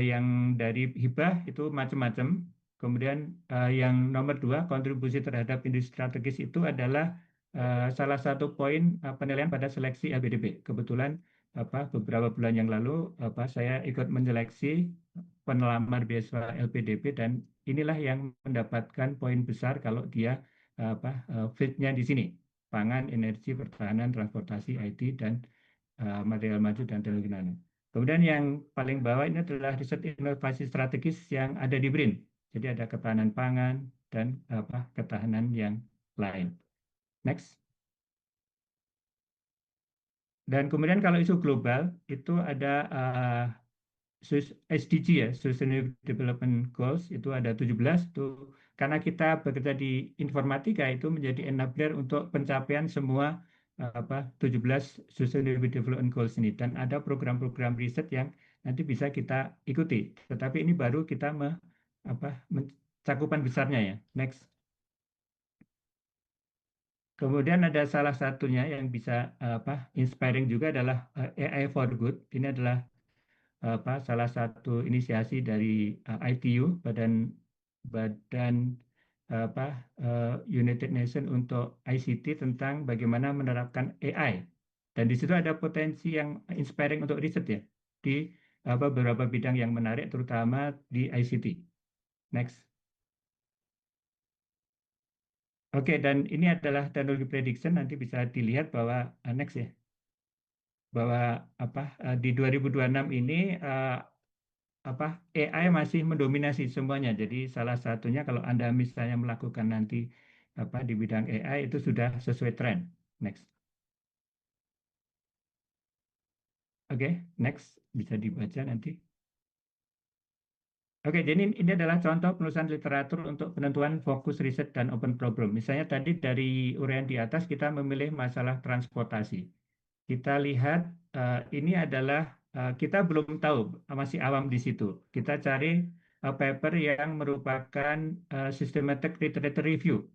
F: yang dari hibah itu macam-macam. Kemudian yang nomor 2, kontribusi terhadap industri strategis itu adalah salah satu poin penilaian pada seleksi LPDP. Kebetulan beberapa bulan yang lalu saya ikut menyeleksi penelamar beasiswa LPDP dan inilah yang mendapatkan poin besar kalau dia fit-nya di sini. Pangan, energi, pertahanan, transportasi, IT, dan material maju dan teknologi nano. Kemudian yang paling bawah ini adalah riset inovasi strategis yang ada di BRIN. Jadi ada ketahanan pangan dan ketahanan yang lain. Next. Dan kemudian kalau isu global itu ada SDG ya, Sustainable Development Goals itu ada 17 itu karena kita bekerja di informatika itu menjadi enabler untuk pencapaian semua 17 Sustainable Development Goals ini dan ada program-program riset yang nanti bisa kita ikuti. Tetapi ini baru kita cakupan besarnya ya. Next. Kemudian ada salah satunya yang bisa inspiring juga adalah AI for Good. Ini adalah salah satu inisiasi dari ITU, Badan United Nations untuk ICT tentang bagaimana menerapkan AI. Dan di situ ada potensi yang inspiring untuk riset ya di beberapa bidang yang menarik, terutama di ICT. Next. Oke, dan ini adalah teknologi prediction. Nanti bisa dilihat bahwa next ya, bahwa di 2026 ini AI masih mendominasi semuanya. Jadi salah satunya kalau Anda misalnya melakukan nanti di bidang AI itu sudah sesuai tren. Next. Oke, next bisa dibaca nanti. Oke, jadi ini adalah contoh penulisan literatur untuk penentuan fokus riset dan open problem. Misalnya tadi dari uraian di atas kita memilih masalah transportasi. Kita lihat ini adalah kita belum tahu, masih awam di situ. Kita cari paper yang merupakan systematic literature review.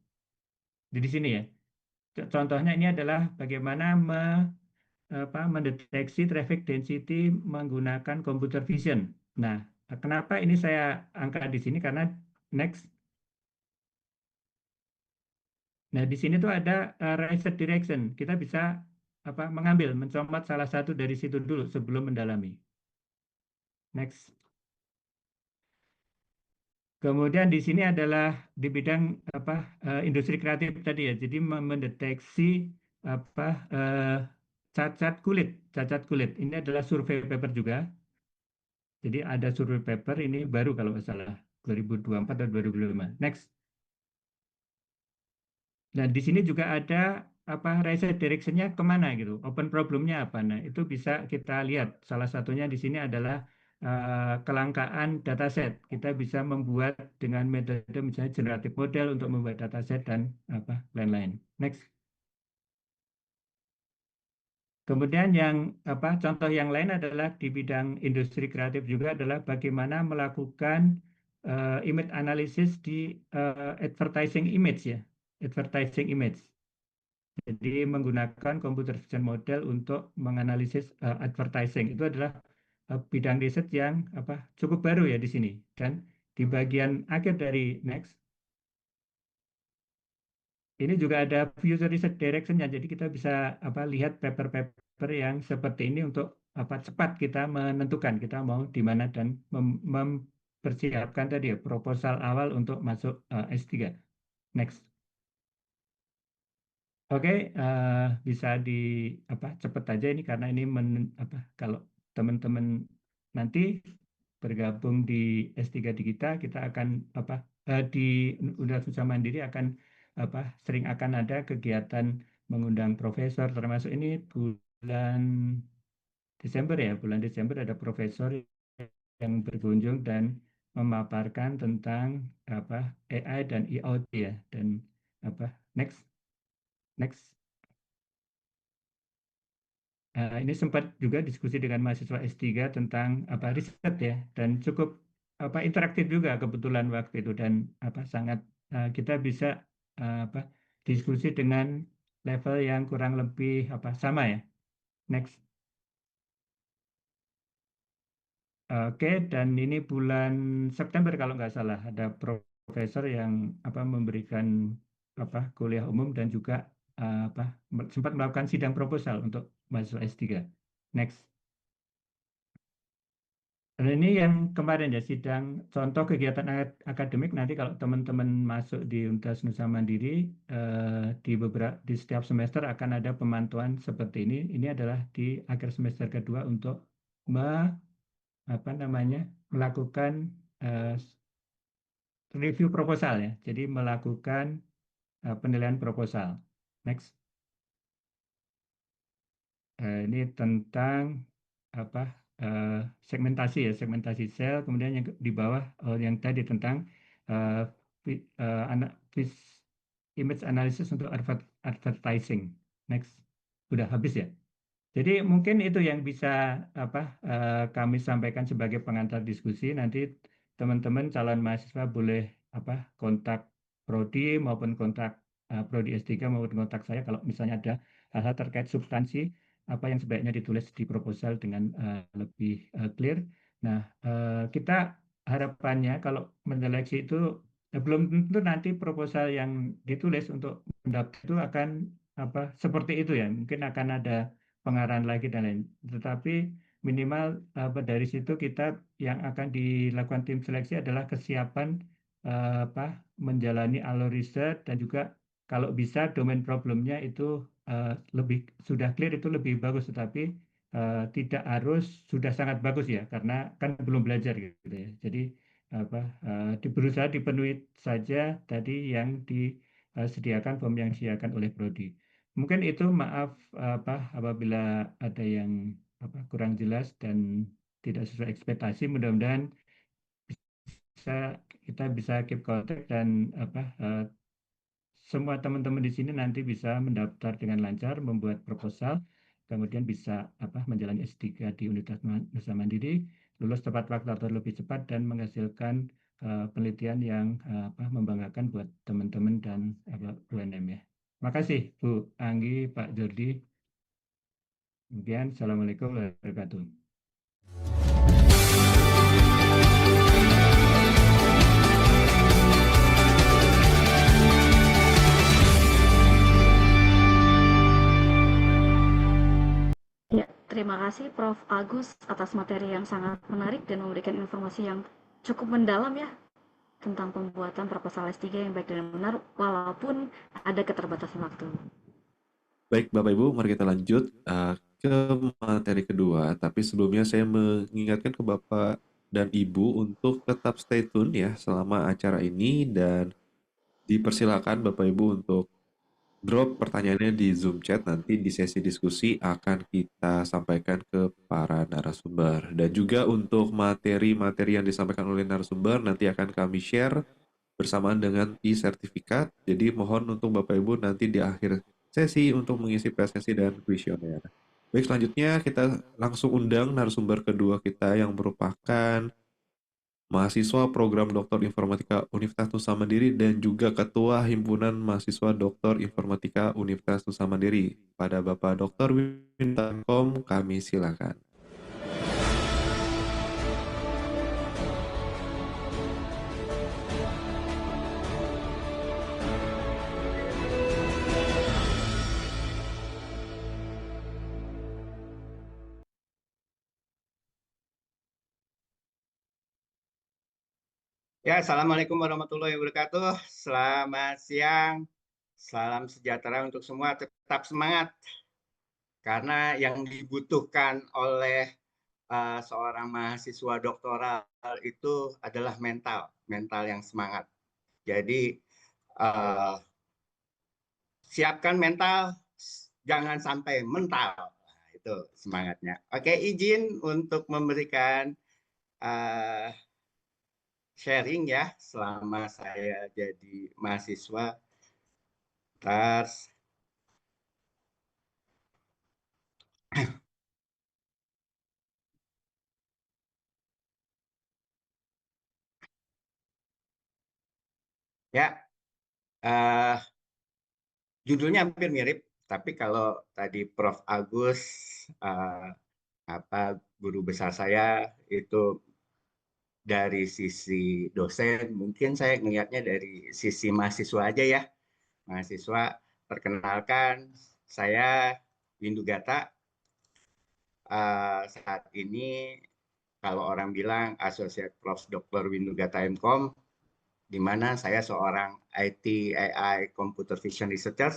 F: Di sini ya. Contohnya ini adalah bagaimana mendeteksi traffic density menggunakan computer vision. Nah, kenapa ini saya angkat di sini? Karena next. Nah, di sini tuh ada research direction. Kita bisa mencomot salah satu dari situ dulu sebelum mendalami. Next. Kemudian di sini adalah di bidang industri kreatif tadi ya. Jadi mendeteksi apa eh, cacat kulit, cacat kulit. Ini adalah survei paper juga. Jadi ada survei paper ini baru kalau nggak salah 2024 atau 2025. Next. Nah, di sini juga ada research direction-nya kemana gitu, open problem-nya apa. Nah, itu bisa kita lihat. Salah satunya di sini adalah kelangkaan dataset. Kita bisa membuat dengan metode misalnya generative model untuk membuat dataset dan lain-lain. Next. Kemudian yang contoh yang lain adalah di bidang industri kreatif juga adalah bagaimana melakukan image analysis di advertising image ya, advertising image. Jadi menggunakan computer vision model untuk menganalisis advertising itu adalah bidang riset yang cukup baru ya di sini. Dan di bagian akhir dari next ini juga ada future research direction-nya. Jadi kita bisa lihat paper-paper yang seperti ini untuk cepat kita menentukan kita mau di mana dan mempersiapkan tadi ya proposal awal untuk masuk S3. Next. Oke, bisa di cepet aja ini karena ini kalau teman-teman nanti bergabung di S3 di kita akan di Universitas Mandiri akan sering akan ada kegiatan mengundang profesor termasuk ini bulan Desember ya, bulan Desember ada profesor yang berkunjung dan memaparkan tentang AI dan IoT ya dan next. Next. Ini sempat juga diskusi dengan mahasiswa S3 tentang riset ya dan cukup interaktif juga kebetulan waktu itu dan sangat kita bisa apa diskusi dengan level yang kurang lebih sama ya. Next. Oke, dan ini bulan September kalau nggak salah ada profesor yang memberikan kuliah umum dan juga sempat melakukan sidang proposal untuk mahasiswa S3. Next. Dan ini yang kemarin ya sidang contoh kegiatan akademik nanti kalau teman-teman masuk di Universitas Nusa Mandiri di setiap semester akan ada pemantauan seperti ini. Ini adalah di akhir semester kedua untuk melakukan eh, review proposal ya. Jadi melakukan penilaian proposal. Next. Ini tentang apa eh, segmentasi ya, segmentasi sel. Kemudian yang di bawah yang tadi tentang eh, image analysis untuk advertising. Next. Udah habis ya. Jadi mungkin itu yang bisa kami sampaikan sebagai pengantar diskusi. Nanti teman-teman calon mahasiswa boleh kontak prodi maupun kontak prodi S3 maupun kontak saya kalau misalnya ada hal-hal terkait substansi apa yang sebaiknya ditulis di proposal dengan lebih clear. Nah, kita harapannya kalau menyeleksi itu belum tentu nanti proposal yang ditulis untuk mendaftar itu akan seperti itu ya. Mungkin akan ada pengarahan lagi dan lain. Tetapi minimal dari situ kita yang akan dilakukan tim seleksi adalah kesiapan menjalani alur riset dan juga kalau bisa domain problemnya itu lebih sudah clear itu lebih bagus tetapi tidak harus sudah sangat bagus ya karena kan belum belajar gitu ya. Jadi berusaha dipenuhi saja tadi yang disediakan form yang disediakan oleh prodi. Mungkin itu maaf apabila ada yang kurang jelas dan tidak sesuai ekspektasi. Mudah-mudahan bisa kita bisa keep contact dan semua teman-teman di sini nanti bisa mendaftar dengan lancar, membuat proposal kemudian bisa menjalani S3 di Universitas Nusa Mandiri, lulus tepat waktu atau lebih cepat dan menghasilkan penelitian yang membanggakan buat teman-teman dan UNM ya. Makasih Bu Anggi, Pak Jordi. Kemudian Assalamualaikum warahmatullahi wabarakatuh.
C: Ya, terima kasih Prof. Agus atas materi yang sangat menarik dan memberikan informasi yang cukup mendalam ya tentang pembuatan proposal S3 yang baik dan benar walaupun ada keterbatasan waktu.
D: Baik, Bapak Ibu, mari kita lanjut ke materi kedua. Tapi sebelumnya saya mengingatkan ke Bapak dan Ibu untuk tetap stay tune ya selama acara ini dan dipersilakan Bapak Ibu untuk drop pertanyaannya di Zoom chat, nanti di sesi diskusi akan kita sampaikan ke para narasumber. Dan juga untuk materi-materi yang disampaikan oleh narasumber nanti akan kami share bersamaan dengan e-sertifikat. Jadi mohon untuk Bapak Ibu nanti di akhir sesi untuk mengisi presensi dan kuesioner. Baik, selanjutnya kita langsung undang narasumber kedua kita yang merupakan mahasiswa program Doktor Informatika Universitas Nusa Mandiri dan juga Ketua Himpunan Mahasiswa Doktor Informatika Universitas Nusa Mandiri. Pada Bapak Dr. Wintankom, kami silakan.
G: Ya, Assalamualaikum warahmatullahi wabarakatuh. Selamat siang, salam sejahtera untuk semua. Tetap semangat, karena yang dibutuhkan oleh seorang mahasiswa doktoral itu adalah mental yang semangat. Jadi siapkan mental, jangan sampai mental. Nah, itu semangatnya. Oke, izin untuk memberikan sharing ya selama saya jadi mahasiswa. Tas. Ya, judulnya hampir mirip, tapi kalau tadi Prof. Agus, guru besar saya itu dari sisi dosen, mungkin saya ngelihatnya dari sisi mahasiswa aja ya. Mahasiswa, perkenalkan, saya Windu Gata. Saat ini kalau orang bilang Associate Prof. Dr. Windu Gata MCom, di mana saya seorang IT, AI, Computer Vision Researcher,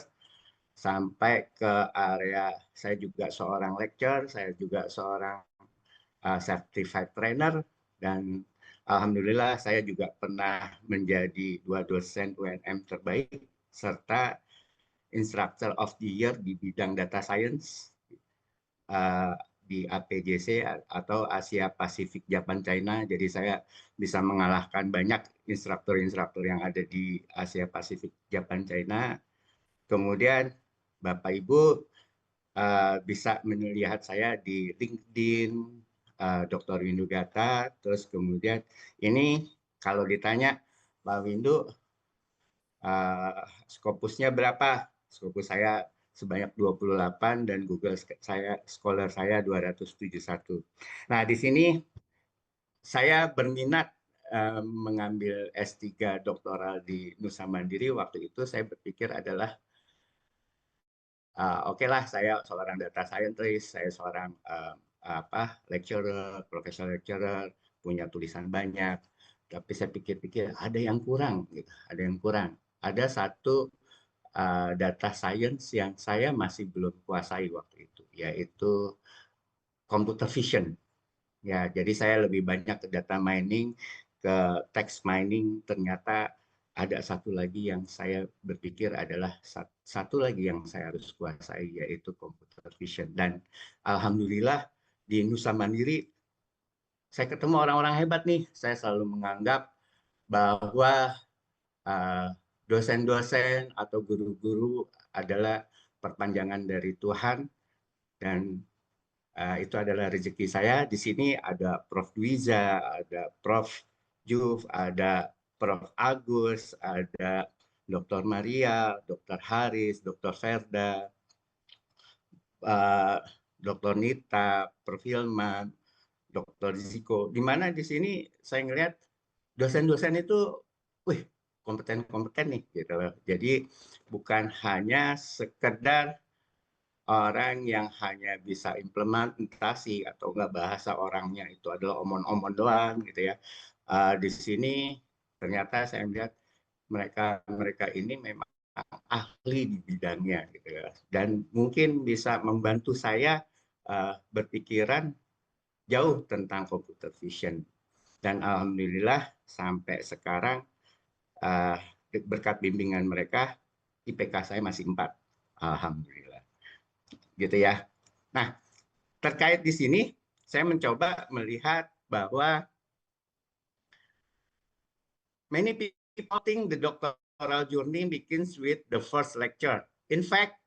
G: sampai ke area saya juga seorang lecturer, saya juga seorang certified trainer, dan alhamdulillah saya juga pernah menjadi 2 dosen UNM terbaik serta instructor of the year di bidang data science di APJC atau Asia Pasifik Japan China. Jadi saya bisa mengalahkan banyak instruktur-instruktur yang ada di Asia Pasifik Japan China. Kemudian Bapak Ibu bisa melihat saya di LinkedIn, Dr. Windu Gata. Terus kemudian ini kalau ditanya, Pak Windu, Scopusnya berapa? Scopus saya sebanyak 28 dan Google Scholar saya 271. Nah, di sini saya berminat mengambil S3 doktoral di Nusa Mandiri. Waktu itu saya berpikir adalah oke lah, saya seorang data scientist, saya seorang lecturer, profesor lecturer, punya tulisan banyak. Tapi saya pikir-pikir ada yang kurang, gitu. Ada yang kurang. Ada satu data science yang saya masih belum kuasai waktu itu, yaitu computer vision. Ya, jadi saya lebih banyak ke data mining, ke text mining. Ternyata ada satu lagi yang saya berpikir adalah satu lagi yang saya harus kuasai, yaitu computer vision. Dan alhamdulillah di Nusa Mandiri saya ketemu orang-orang hebat nih. Saya selalu menganggap bahwa dosen-dosen atau guru-guru adalah perpanjangan dari Tuhan. dan itu adalah rezeki saya. Di sini ada Prof. Dwiza, ada Prof. Juf, ada Prof. Agus, ada Dr. Maria, Dr. Haris, Dr. Verda, Dr. Nita, Prof. Hilman, Dr. Ziko. Di mana di sini saya ngelihat dosen-dosen itu, wih, kompeten-kompeten nih, gitu loh. Jadi bukan hanya sekedar orang yang hanya bisa implementasi atau enggak bahasa orangnya itu adalah omon-omon doang, gitu ya. Di sini ternyata saya melihat mereka ini memang ahli di bidangnya, gitu ya. Dan mungkin bisa membantu saya berpikiran jauh tentang computer vision. Dan alhamdulillah sampai sekarang berkat bimbingan mereka IPK saya masih 4. Alhamdulillah. Gitu ya. Nah, terkait di sini saya mencoba melihat bahwa many people think the doctoral journey begins with the first lecture. In fact,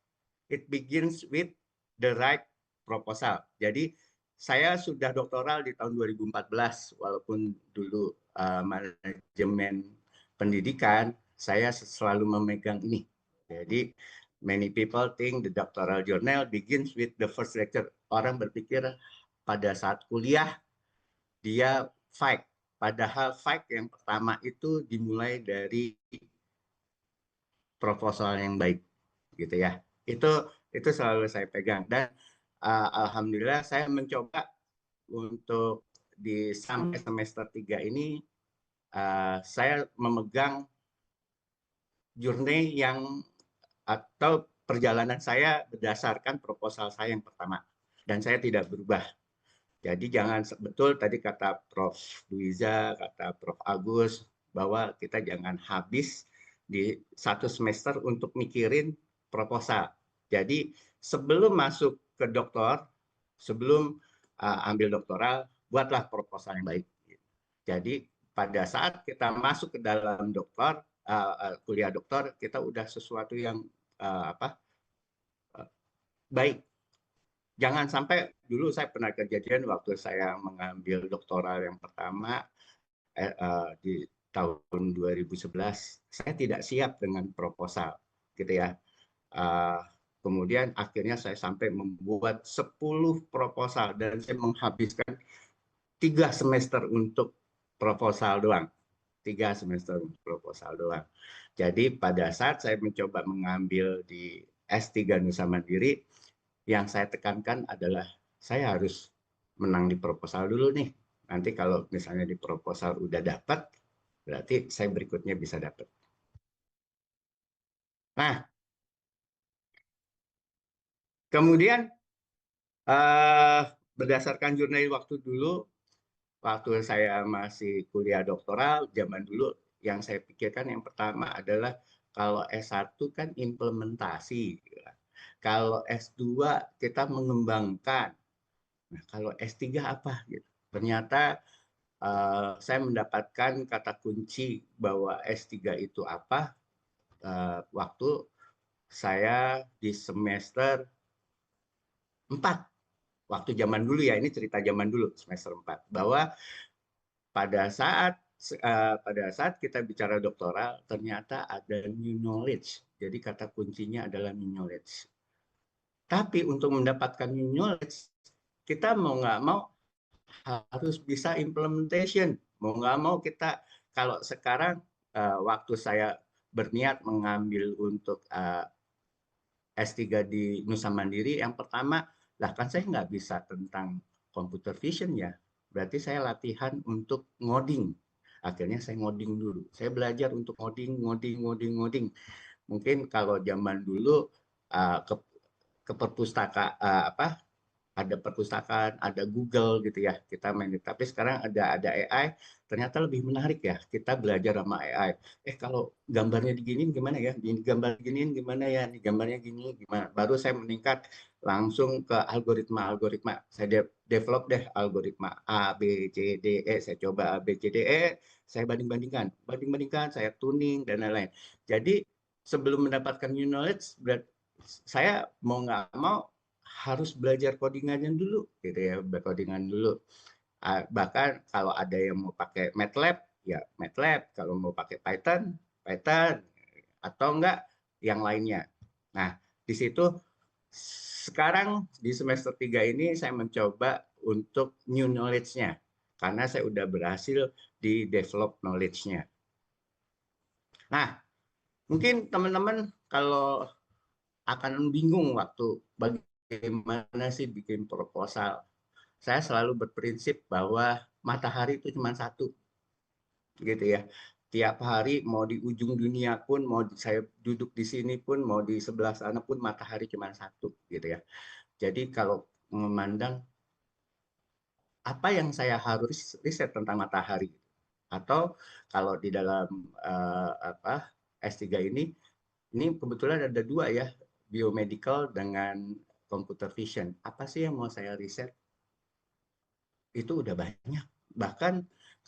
G: it begins with the right proposal. Jadi saya sudah doktoral di tahun 2014, walaupun dulu manajemen pendidikan, saya selalu memegang ini. Jadi, many people think the doctoral journal begins with the first lecture. Orang berpikir pada saat kuliah, dia fight. Padahal fight yang pertama itu dimulai dari proposal yang baik, gitu ya. Itu selalu saya pegang. Dan alhamdulillah saya mencoba untuk sampai semester 3 ini saya memegang journey yang atau perjalanan saya berdasarkan proposal saya yang pertama, dan saya tidak berubah. Jadi jangan betul tadi kata Prof. Dwiza, kata Prof. Agus, bahwa kita jangan habis di satu semester untuk mikirin proposal. Jadi sebelum masuk ke doktor, sebelum ambil doktoral, buatlah proposal yang baik. Jadi pada saat kita masuk ke dalam doktor, kuliah doktor, kita udah sesuatu yang baik. Jangan sampai dulu saya pernah kejadian waktu saya mengambil doktoral yang pertama di tahun 2011, saya tidak siap dengan proposal, gitu ya. Kemudian akhirnya saya sampai membuat 10 proposal dan saya menghabiskan 3 semester untuk proposal doang. 3 semester untuk proposal doang. Jadi pada saat saya mencoba mengambil di S3 Nusa Mandiri, yang saya tekankan adalah saya harus menang di proposal dulu nih. Nanti kalau misalnya di proposal udah dapat, berarti saya berikutnya bisa dapat. Nah, kemudian berdasarkan jurnal waktu dulu, waktu saya masih kuliah doktoral, zaman dulu yang saya pikirkan yang pertama adalah kalau S1 kan implementasi. Kalau S2 kita mengembangkan. Nah, kalau S3 apa? Gitu. Ternyata saya mendapatkan kata kunci bahwa S3 itu apa waktu saya di semester 4. Waktu zaman dulu ya, ini cerita zaman dulu, semester 4. Bahwa pada saat kita bicara doktoral, ternyata ada new knowledge. Jadi kata kuncinya adalah new knowledge. Tapi untuk mendapatkan new knowledge, kita mau nggak mau harus bisa implementation. Mau nggak mau kita, kalau sekarang waktu saya berniat mengambil untuk S3 di Nusa Mandiri, yang pertama, lah kan saya nggak bisa tentang computer vision ya. Berarti saya latihan untuk ngoding. Akhirnya saya ngoding dulu. Saya belajar untuk ngoding. Mungkin kalau zaman dulu ke perpustakaan ada perpustakaan, ada Google gitu ya, kita main. Tapi sekarang ada AI, ternyata lebih menarik ya, kita belajar sama AI. Kalau gambarnya diginiin gimana ya, gambar diginiin gimana ya, ini gambarnya gini gimana. Baru saya meningkat langsung ke algoritma. Saya develop deh algoritma A, B, C, D, E. Saya coba A, B, C, D, E. Saya bandingkan, saya tuning dan lain-lain. Jadi sebelum mendapatkan new knowledge, saya mau nggak mau harus belajar codingannya dulu, gitu ya, codingan dulu. Bahkan kalau ada yang mau pakai MATLAB, ya MATLAB. Kalau mau pakai Python, Python. Atau enggak yang lainnya. Nah, di situ sekarang di semester 3 ini saya mencoba untuk new knowledge-nya. Karena saya udah berhasil di develop knowledge-nya. Nah, mungkin teman-teman kalau akan bingung waktu bagaimana sih bikin proposal. Saya selalu berprinsip bahwa matahari itu cuma satu, gitu ya. Tiap hari mau di ujung dunia pun, mau saya duduk di sini pun, mau di sebelah sana pun matahari cuma satu, gitu ya. Jadi kalau memandang apa yang saya harus riset tentang matahari, atau kalau di dalam S3 ini kebetulan ada dua ya, biomedical dengan computer vision. Apa sih yang mau saya riset? Itu udah banyak. Bahkan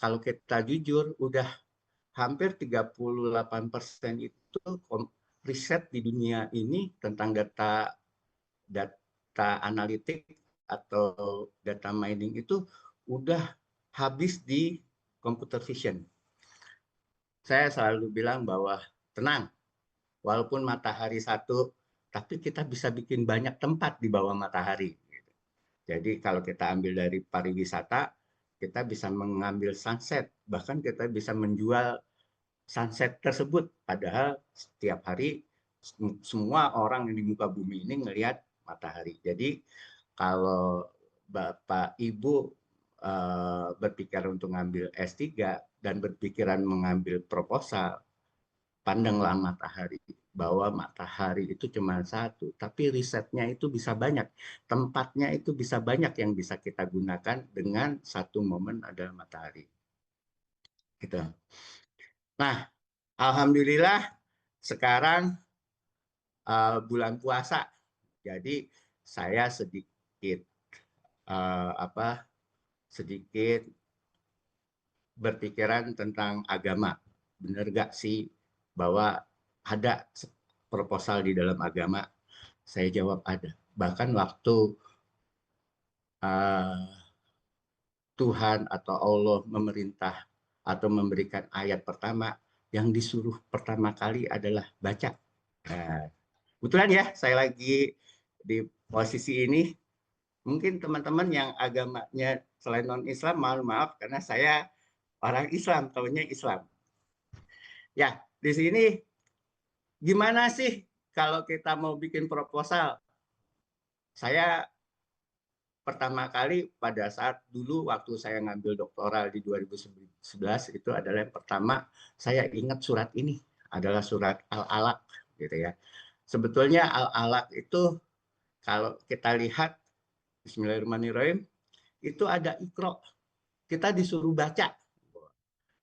G: kalau kita jujur, udah hampir 38% itu riset di dunia ini tentang data analitik atau data mining itu udah habis di computer vision. Saya selalu bilang bahwa tenang, walaupun matahari satu, tapi kita bisa bikin banyak tempat di bawah matahari. Jadi kalau kita ambil dari pariwisata, kita bisa mengambil sunset, bahkan kita bisa menjual sunset tersebut. Padahal setiap hari semua orang yang di muka bumi ini ngelihat matahari. Jadi kalau Bapak Ibu berpikir untuk ngambil S3 dan berpikiran mengambil proposal, pandanglah matahari, bahwa matahari itu cuma satu, tapi risetnya itu bisa banyak, tempatnya itu bisa banyak yang bisa kita gunakan dengan satu momen adalah matahari. Gitu. Nah, alhamdulillah sekarang bulan puasa, jadi saya sedikit sedikit berpikiran tentang agama. Benar gak sih bahwa ada proposal di dalam agama? Saya jawab ada. Bahkan waktu Tuhan atau Allah memerintah atau memberikan ayat pertama, yang disuruh pertama kali adalah baca. Nah, kebetulan ya, saya lagi di posisi ini. Mungkin teman-teman yang agamanya selain non-Islam, maaf karena saya orang Islam, tahunya Islam. Ya, di sini gimana sih kalau kita mau bikin proposal? Saya pertama kali pada saat dulu waktu saya ngambil doktoral di 2011 itu adalah yang pertama saya ingat surat ini adalah surat Al-Alaq, gitu ya. Sebetulnya Al-Alaq itu kalau kita lihat Bismillahirrahmanirrahim itu ada Iqra. Kita disuruh baca.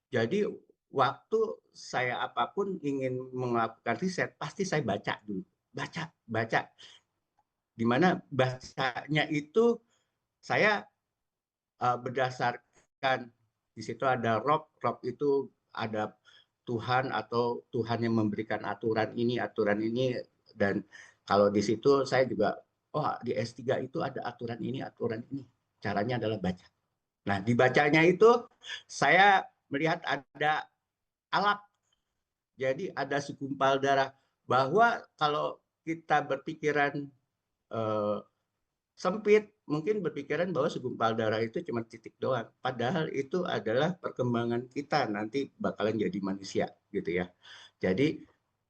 G: Jadi waktu saya apapun ingin melakukan riset, pasti saya baca dulu. Baca. Dimana bacanya itu saya berdasarkan, di situ ada Rob itu ada Tuhan atau Tuhan yang memberikan aturan ini, dan kalau di situ saya juga, di S3 itu ada aturan ini. Caranya adalah baca. Nah, dibacanya itu saya melihat ada alaq. Jadi ada segumpal darah, bahwa kalau kita berpikiran sempit, mungkin berpikiran bahwa segumpal darah itu cuma titik doang. Padahal itu adalah perkembangan kita nanti bakalan jadi manusia, gitu ya. Jadi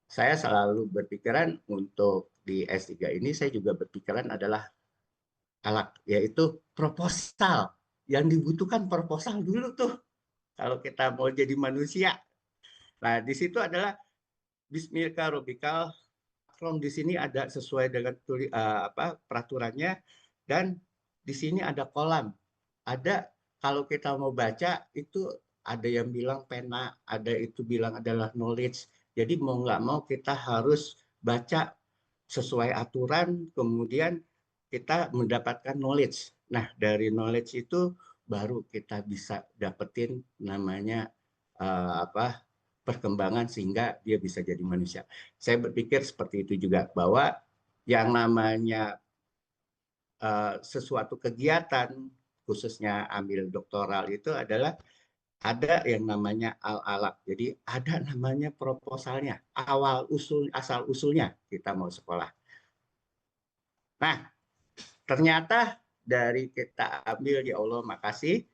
G: saya selalu berpikiran untuk di S3 ini, saya juga berpikiran adalah alaq, yaitu proposal. Yang dibutuhkan proposal dulu tuh kalau kita mau jadi manusia. Nah, di situ adalah Bismika Robikal. Di sini ada sesuai dengan peraturannya, dan di sini ada kolam. Ada, kalau kita mau baca itu ada yang bilang pena, ada itu bilang adalah knowledge. Jadi mau nggak mau kita harus baca sesuai aturan, kemudian kita mendapatkan knowledge. Nah, dari knowledge itu baru kita bisa dapetin namanya perkembangan sehingga dia bisa jadi manusia. Saya berpikir seperti itu juga, bahwa yang namanya sesuatu kegiatan, khususnya ambil doktoral itu adalah ada yang namanya al-alaq. Jadi ada namanya proposalnya, asal usulnya kita mau sekolah. Nah, ternyata dari kita ambil, ya Allah makasih,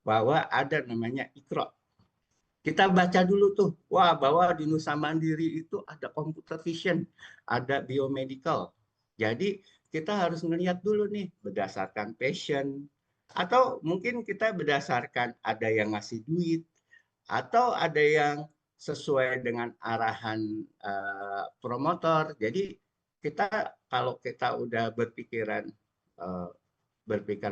G: bahwa ada namanya Iqra. Kita baca dulu tuh, wah bahwa di Nusa Mandiri itu ada computer vision, ada biomedical. Jadi kita harus ngelihat dulu nih berdasarkan passion, atau mungkin kita berdasarkan ada yang ngasih duit, atau ada yang sesuai dengan arahan promotor. Jadi kita kalau kita udah berpikiran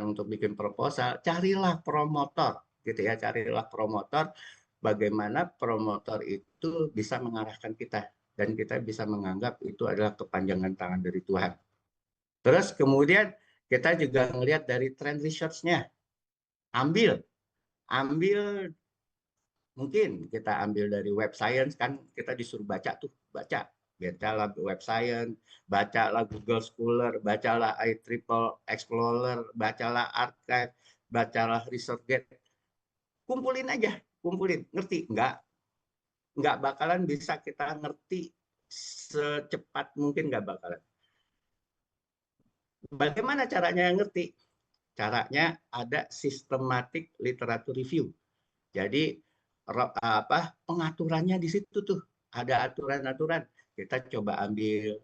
G: untuk bikin proposal, carilah promotor gitu ya, carilah promotor, bagaimana promotor itu bisa mengarahkan kita dan kita bisa menganggap itu adalah kepanjangan tangan dari Tuhan. Terus kemudian kita juga melihat dari trend research-nya. Ambil mungkin kita ambil dari web science, kan kita disuruh baca tuh, bacalah web science, bacalah Google Scholar, bacalah IEEE Explorer, bacalah Archive, bacalah ResearchGate. Kumpulin aja, ngerti nggak bakalan bisa kita ngerti secepat mungkin, nggak bakalan. Bagaimana caranya ngerti? Caranya ada systematic literature review. Jadi pengaturannya di situ tuh ada aturan-aturan. Kita coba ambil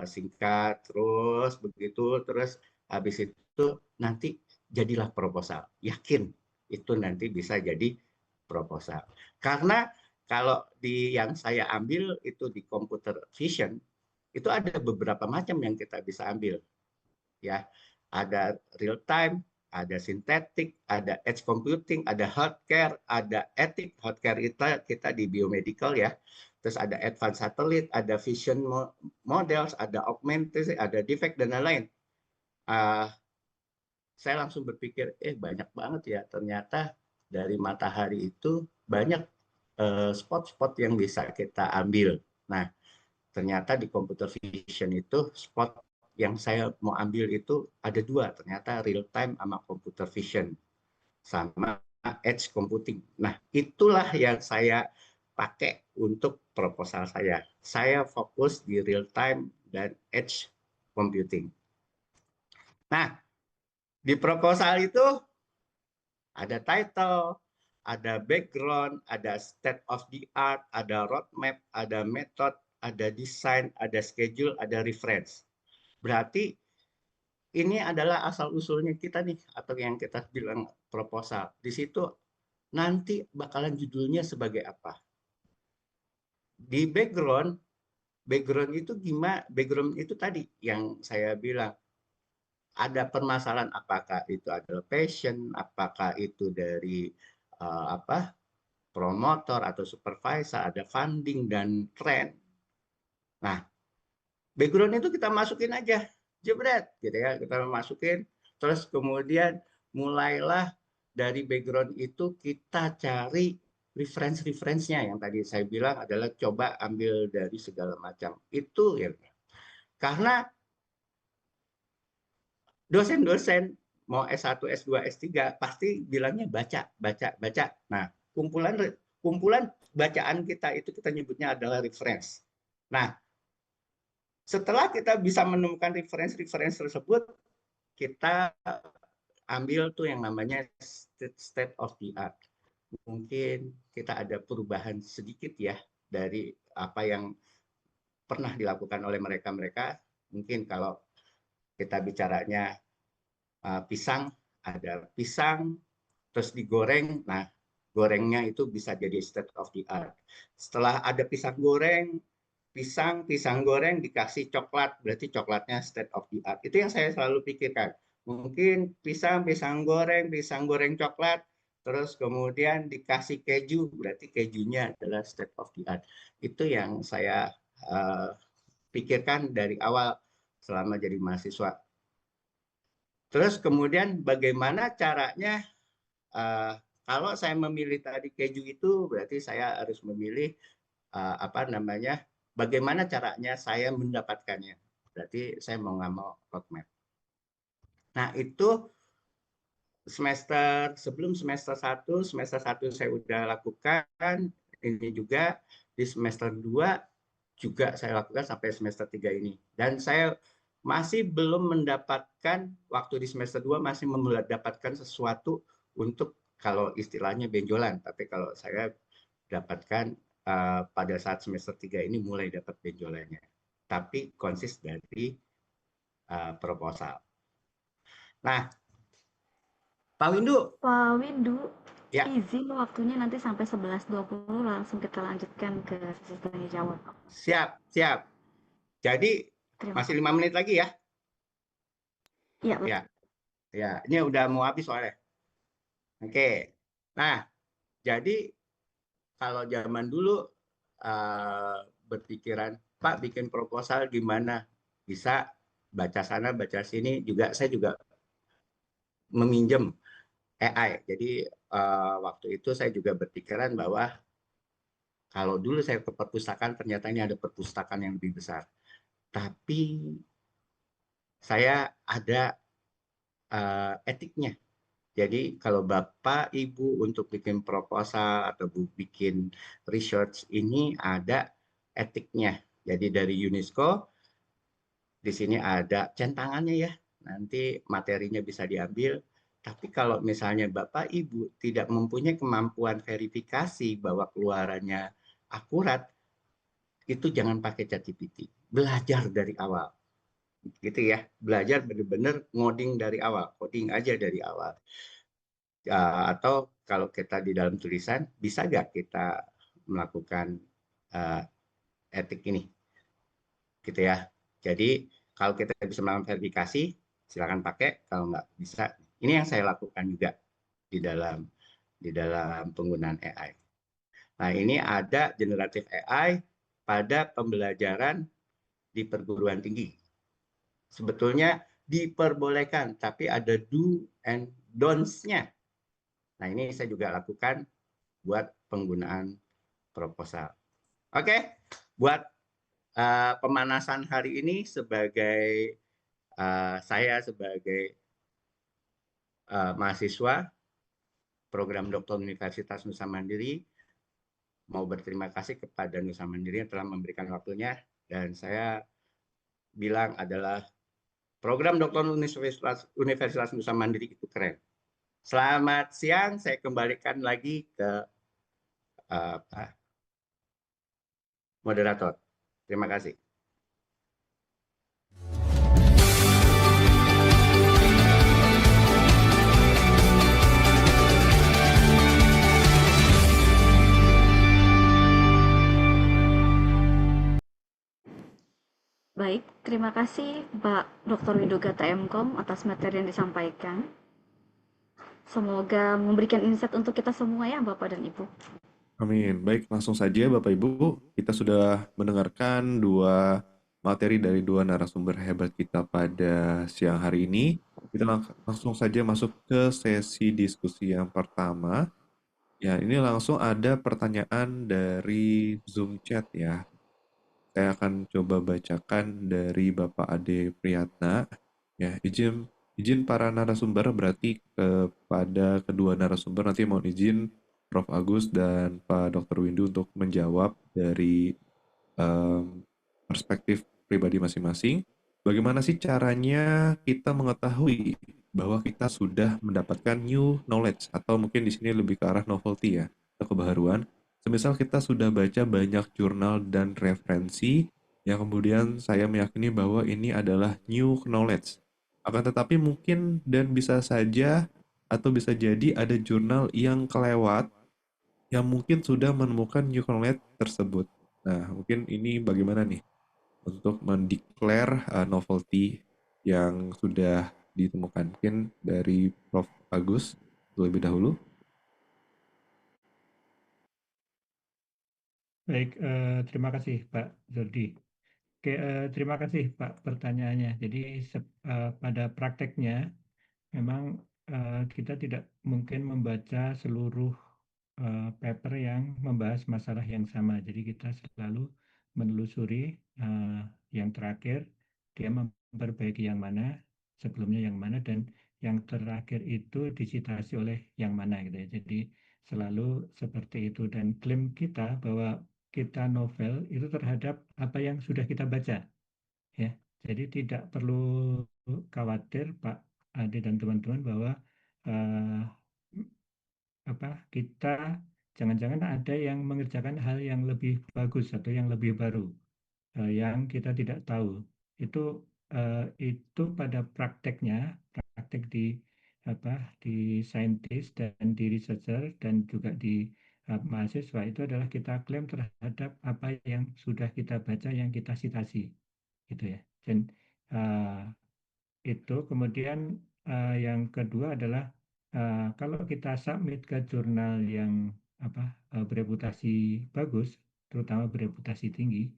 G: singkat terus begitu, terus habis itu nanti jadilah proposal. Yakin itu nanti bisa jadi proposal. Karena kalau di yang saya ambil itu di computer vision, itu ada beberapa macam yang kita bisa ambil. Ya, ada real time, ada sintetik, ada edge computing, ada healthcare, ada etik. Healthcare kita di biomedical ya. Terus ada advanced satellite, ada vision models, ada augmented, ada defect dan lain-lain. Saya langsung berpikir, banyak banget ya. Ternyata dari matahari itu banyak spot-spot yang bisa kita ambil. Nah, ternyata di computer vision itu spot yang saya mau ambil itu ada dua, ternyata real time sama computer vision sama edge computing. Nah, itulah yang saya pakai untuk proposal saya. Saya fokus di real time dan edge computing. Nah, di proposal itu ada title, ada background, ada state of the art, ada roadmap, ada method, ada design, ada schedule, ada reference. Berarti ini adalah asal-usulnya kita nih, atau yang kita bilang proposal. Di situ nanti bakalan judulnya sebagai apa. Di background itu gimana? Background itu tadi yang saya bilang. Ada permasalahan apakah itu adalah passion, apakah itu dari promotor atau supervisor, ada funding dan trend. Nah, background itu kita masukin aja, jebret gitu ya, kita masukin, terus kemudian mulailah dari background itu kita cari reference-nya yang tadi saya bilang adalah coba ambil dari segala macam. Itu ya. Karena dosen-dosen mau S1, S2, S3 pasti bilangnya baca. Nah, kumpulan bacaan kita itu kita nyebutnya adalah reference. Nah, setelah kita bisa menemukan reference tersebut, kita ambil tuh yang namanya state of the art. Mungkin kita ada perubahan sedikit ya dari apa yang pernah dilakukan oleh mereka. Mungkin kalau kita bicaranya pisang, ada pisang terus digoreng. Nah, gorengnya itu bisa jadi state of the art. Setelah ada pisang goreng dikasih coklat, berarti coklatnya state of the art. Itu yang saya selalu pikirkan. Mungkin pisang goreng coklat, terus kemudian dikasih keju, berarti kejunya adalah state of the art. Itu yang saya pikirkan dari awal selama jadi mahasiswa. Terus kemudian bagaimana caranya, kalau saya memilih tadi keju itu, berarti saya harus memilih bagaimana caranya saya mendapatkannya. berarti saya mau nggak mau roadmap. Nah, itu sebelum semester 1 saya udah lakukan, ini juga di semester 2 juga saya lakukan sampai semester 3 ini. Dan saya masih belum mendapatkan, waktu di semester 2 masih mendapatkan sesuatu untuk, kalau istilahnya benjolan, tapi kalau saya dapatkan pada saat semester 3 ini mulai dapat benjolannya. Tapi konsis dari proposal. Nah, Pak Windu,
C: Pak Windu,
G: ya
C: izin waktunya nanti sampai 11.20 langsung kita lanjutkan ke sesi tanya jawab.
G: siap, siap. Jadi
C: Terima
G: masih
C: kasih.
G: 5 menit lagi ya?
C: Iya, betul.
G: Ya, ya. Ini udah mau habis soalnya. Oke. Nah, jadi kalau zaman dulu berpikiran, Pak bikin proposal gimana? Bisa baca sana, baca sini. Saya juga meminjam AI. Jadi waktu itu saya juga berpikiran bahwa kalau dulu saya ke perpustakaan, ternyata ini ada perpustakaan yang lebih besar. Tapi saya ada etiknya. Jadi kalau Bapak Ibu untuk bikin proposal atau bikin research ini ada etiknya. Jadi dari UNESCO di sini ada centangannya ya. Nanti materinya bisa diambil. Tapi kalau misalnya Bapak Ibu tidak mempunyai kemampuan verifikasi bahwa keluarannya akurat, itu jangan pakai ChatGPT. Belajar dari awal. Gitu ya. Belajar benar-benar ngoding dari awal. Coding aja dari awal. Atau kalau kita di dalam tulisan, bisa nggak kita melakukan uh, etik ini, gitu ya. Jadi kalau kita bisa melakukan verifikasi, silakan pakai. Kalau nggak bisa, ini yang saya lakukan juga di dalam penggunaan AI. Nah, ini ada generatif AI pada pembelajaran di perguruan tinggi. Sebetulnya diperbolehkan, tapi ada do and don'ts-nya. Nah, ini saya juga lakukan buat penggunaan proposal. Oke, buat pemanasan hari ini saya sebagai mahasiswa program Doktor Universitas Nusa Mandiri mau berterima kasih kepada Nusa Mandiri yang telah memberikan waktunya, dan saya bilang adalah program Doktor Universitas Nusa Mandiri itu keren. Selamat siang, saya kembalikan lagi ke moderator. Terima kasih.
C: Baik, terima kasih Pak Dr. Widoga TMkom atas materi yang disampaikan. Semoga memberikan insight untuk kita semua ya Bapak dan Ibu.
D: Amin. Baik, langsung saja Bapak Ibu, kita sudah mendengarkan dua materi dari dua narasumber hebat kita pada siang hari ini. Kita langsung saja masuk ke sesi diskusi yang pertama. Ya, ini langsung ada pertanyaan dari Zoom chat ya. Saya akan coba bacakan dari Bapak Ade Priyatna. Ya, izin para narasumber, berarti kepada kedua narasumber nanti mohon izin Prof. Agus dan Pak Dr. Windu untuk menjawab dari perspektif pribadi masing-masing. Bagaimana sih caranya kita mengetahui bahwa kita sudah mendapatkan new knowledge, atau mungkin di sini lebih ke arah novelty ya, atau kebaharuan. Semisal kita sudah baca banyak jurnal dan referensi yang kemudian saya meyakini bahwa ini adalah new knowledge. Akan tetapi mungkin dan bisa saja atau bisa jadi ada jurnal yang kelewat yang mungkin sudah menemukan new knowledge tersebut. Nah, mungkin ini bagaimana nih untuk mendeklar novelty yang sudah ditemukan? Mungkin dari Prof. Agus terlebih dahulu.
F: Baik, terima kasih Pak Zoldi. Oke, terima kasih Pak pertanyaannya. Jadi pada prakteknya memang kita tidak mungkin membaca seluruh paper yang membahas masalah yang sama. Jadi kita selalu menelusuri yang terakhir dia memperbaiki yang mana, sebelumnya yang mana, dan yang terakhir itu disitasi oleh yang mana gitu ya. Jadi selalu seperti itu, dan klaim kita bahwa kita novel itu terhadap apa yang sudah kita baca ya. Jadi tidak perlu khawatir Pak Ade dan teman-teman bahwa eh, kita jangan-jangan ada yang mengerjakan hal yang lebih bagus atau yang lebih baru yang kita tidak tahu. Itu pada prakteknya, praktek di di saintis dan di researcher dan juga di mahasiswa itu adalah kita klaim terhadap apa yang sudah kita baca, yang kita sitasi gitu ya. Dan eh, itu kemudian yang kedua adalah kalau kita submit ke jurnal yang bereputasi bagus, terutama bereputasi tinggi,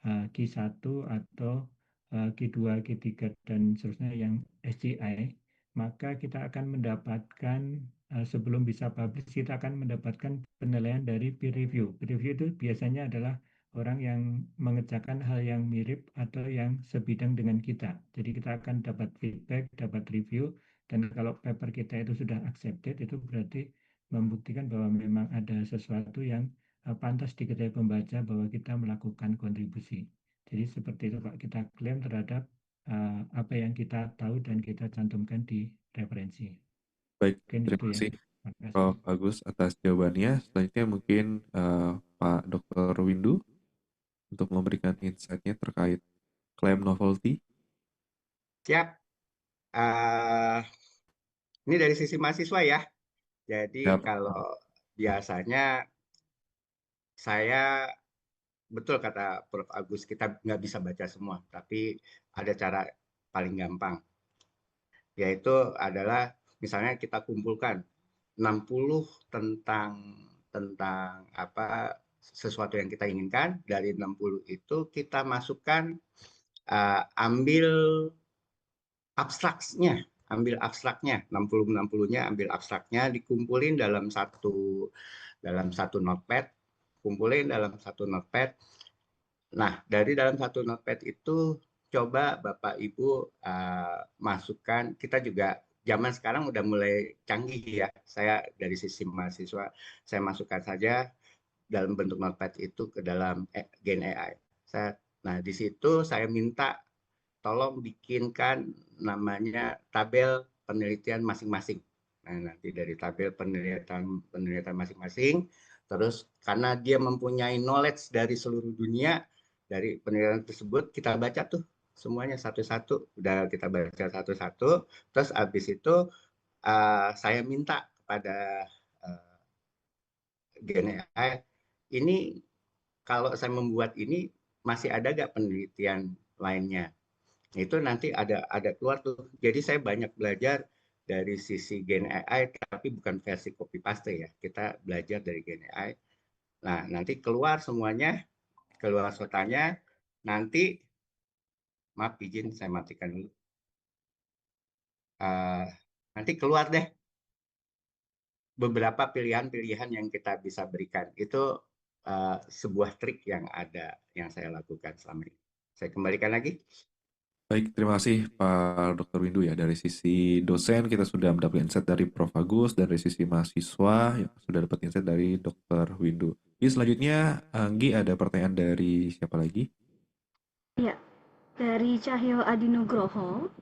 F: Q1 atau Q2, Q3 dan seterusnya yang SCI, maka kita akan mendapatkan sebelum bisa publish kita akan mendapatkan penilaian dari peer review. Peer review itu biasanya adalah orang yang mengerjakan hal yang mirip atau yang sebidang dengan kita. Jadi kita akan dapat feedback, dapat review, dan kalau paper kita itu sudah accepted, itu berarti membuktikan bahwa memang ada sesuatu yang pantas diketahui pembaca bahwa kita melakukan kontribusi. Jadi seperti itu Pak, kita klaim terhadap apa yang kita tahu dan kita cantumkan di referensi.
D: Baik,
F: Mungkin
D: terima
F: itu ya.
D: kasih
F: Terima kasih.
D: Prof. Agus atas jawabannya. Selanjutnya mungkin Pak Dr. Windu untuk memberikan insight-nya terkait claim novelty.
G: Siap. Ini dari sisi mahasiswa ya. Jadi
D: Siap.
G: kalau biasanya saya betul kata Prof. Agus, kita nggak bisa baca semua, tapi ada cara paling gampang, yaitu adalah misalnya kita kumpulkan 60 tentang tentang sesuatu yang kita inginkan. Dari 60 itu kita masukkan, ambil abstraknya 60-60-nya, ambil abstraknya, dikumpulin dalam satu notepad, Nah, dari dalam satu notepad itu coba Bapak Ibu masukkan. Kita juga zaman sekarang udah mulai canggih ya. Saya dari sisi mahasiswa, saya masukkan saja dalam bentuk notepad itu ke dalam Gen AI. Nah, di situ saya minta tolong bikinkan namanya tabel penelitian masing-masing. Nah, nanti dari tabel penelitian masing-masing, terus karena dia mempunyai knowledge dari seluruh dunia, dari penelitian tersebut kita baca tuh semuanya satu-satu, udah kita baca satu-satu, terus habis itu saya minta kepada uh, Gen AI, ini kalau saya membuat ini masih ada nggak penelitian lainnya? Itu nanti ada keluar tuh. Jadi saya banyak belajar dari sisi Gen AI, tapi bukan versi copy paste ya. Kita belajar dari Gen AI. Nah, nanti keluar semuanya, keluar sotanya. Nanti, maaf izin saya matikan dulu. Nanti keluar deh beberapa pilihan-pilihan yang kita bisa berikan. Itu sebuah trik yang ada, yang saya lakukan selama ini. Saya kembalikan lagi.
D: Baik, terima kasih Pak Dr. Windu ya. Dari sisi dosen kita sudah mendapat insight dari Prof. Agus, dan dari sisi mahasiswa yang sudah dapat insight dari Dr. Windu. Jadi selanjutnya Anggi, ada pertanyaan dari siapa lagi?
C: Ya, dari Cahyo Adinugroho,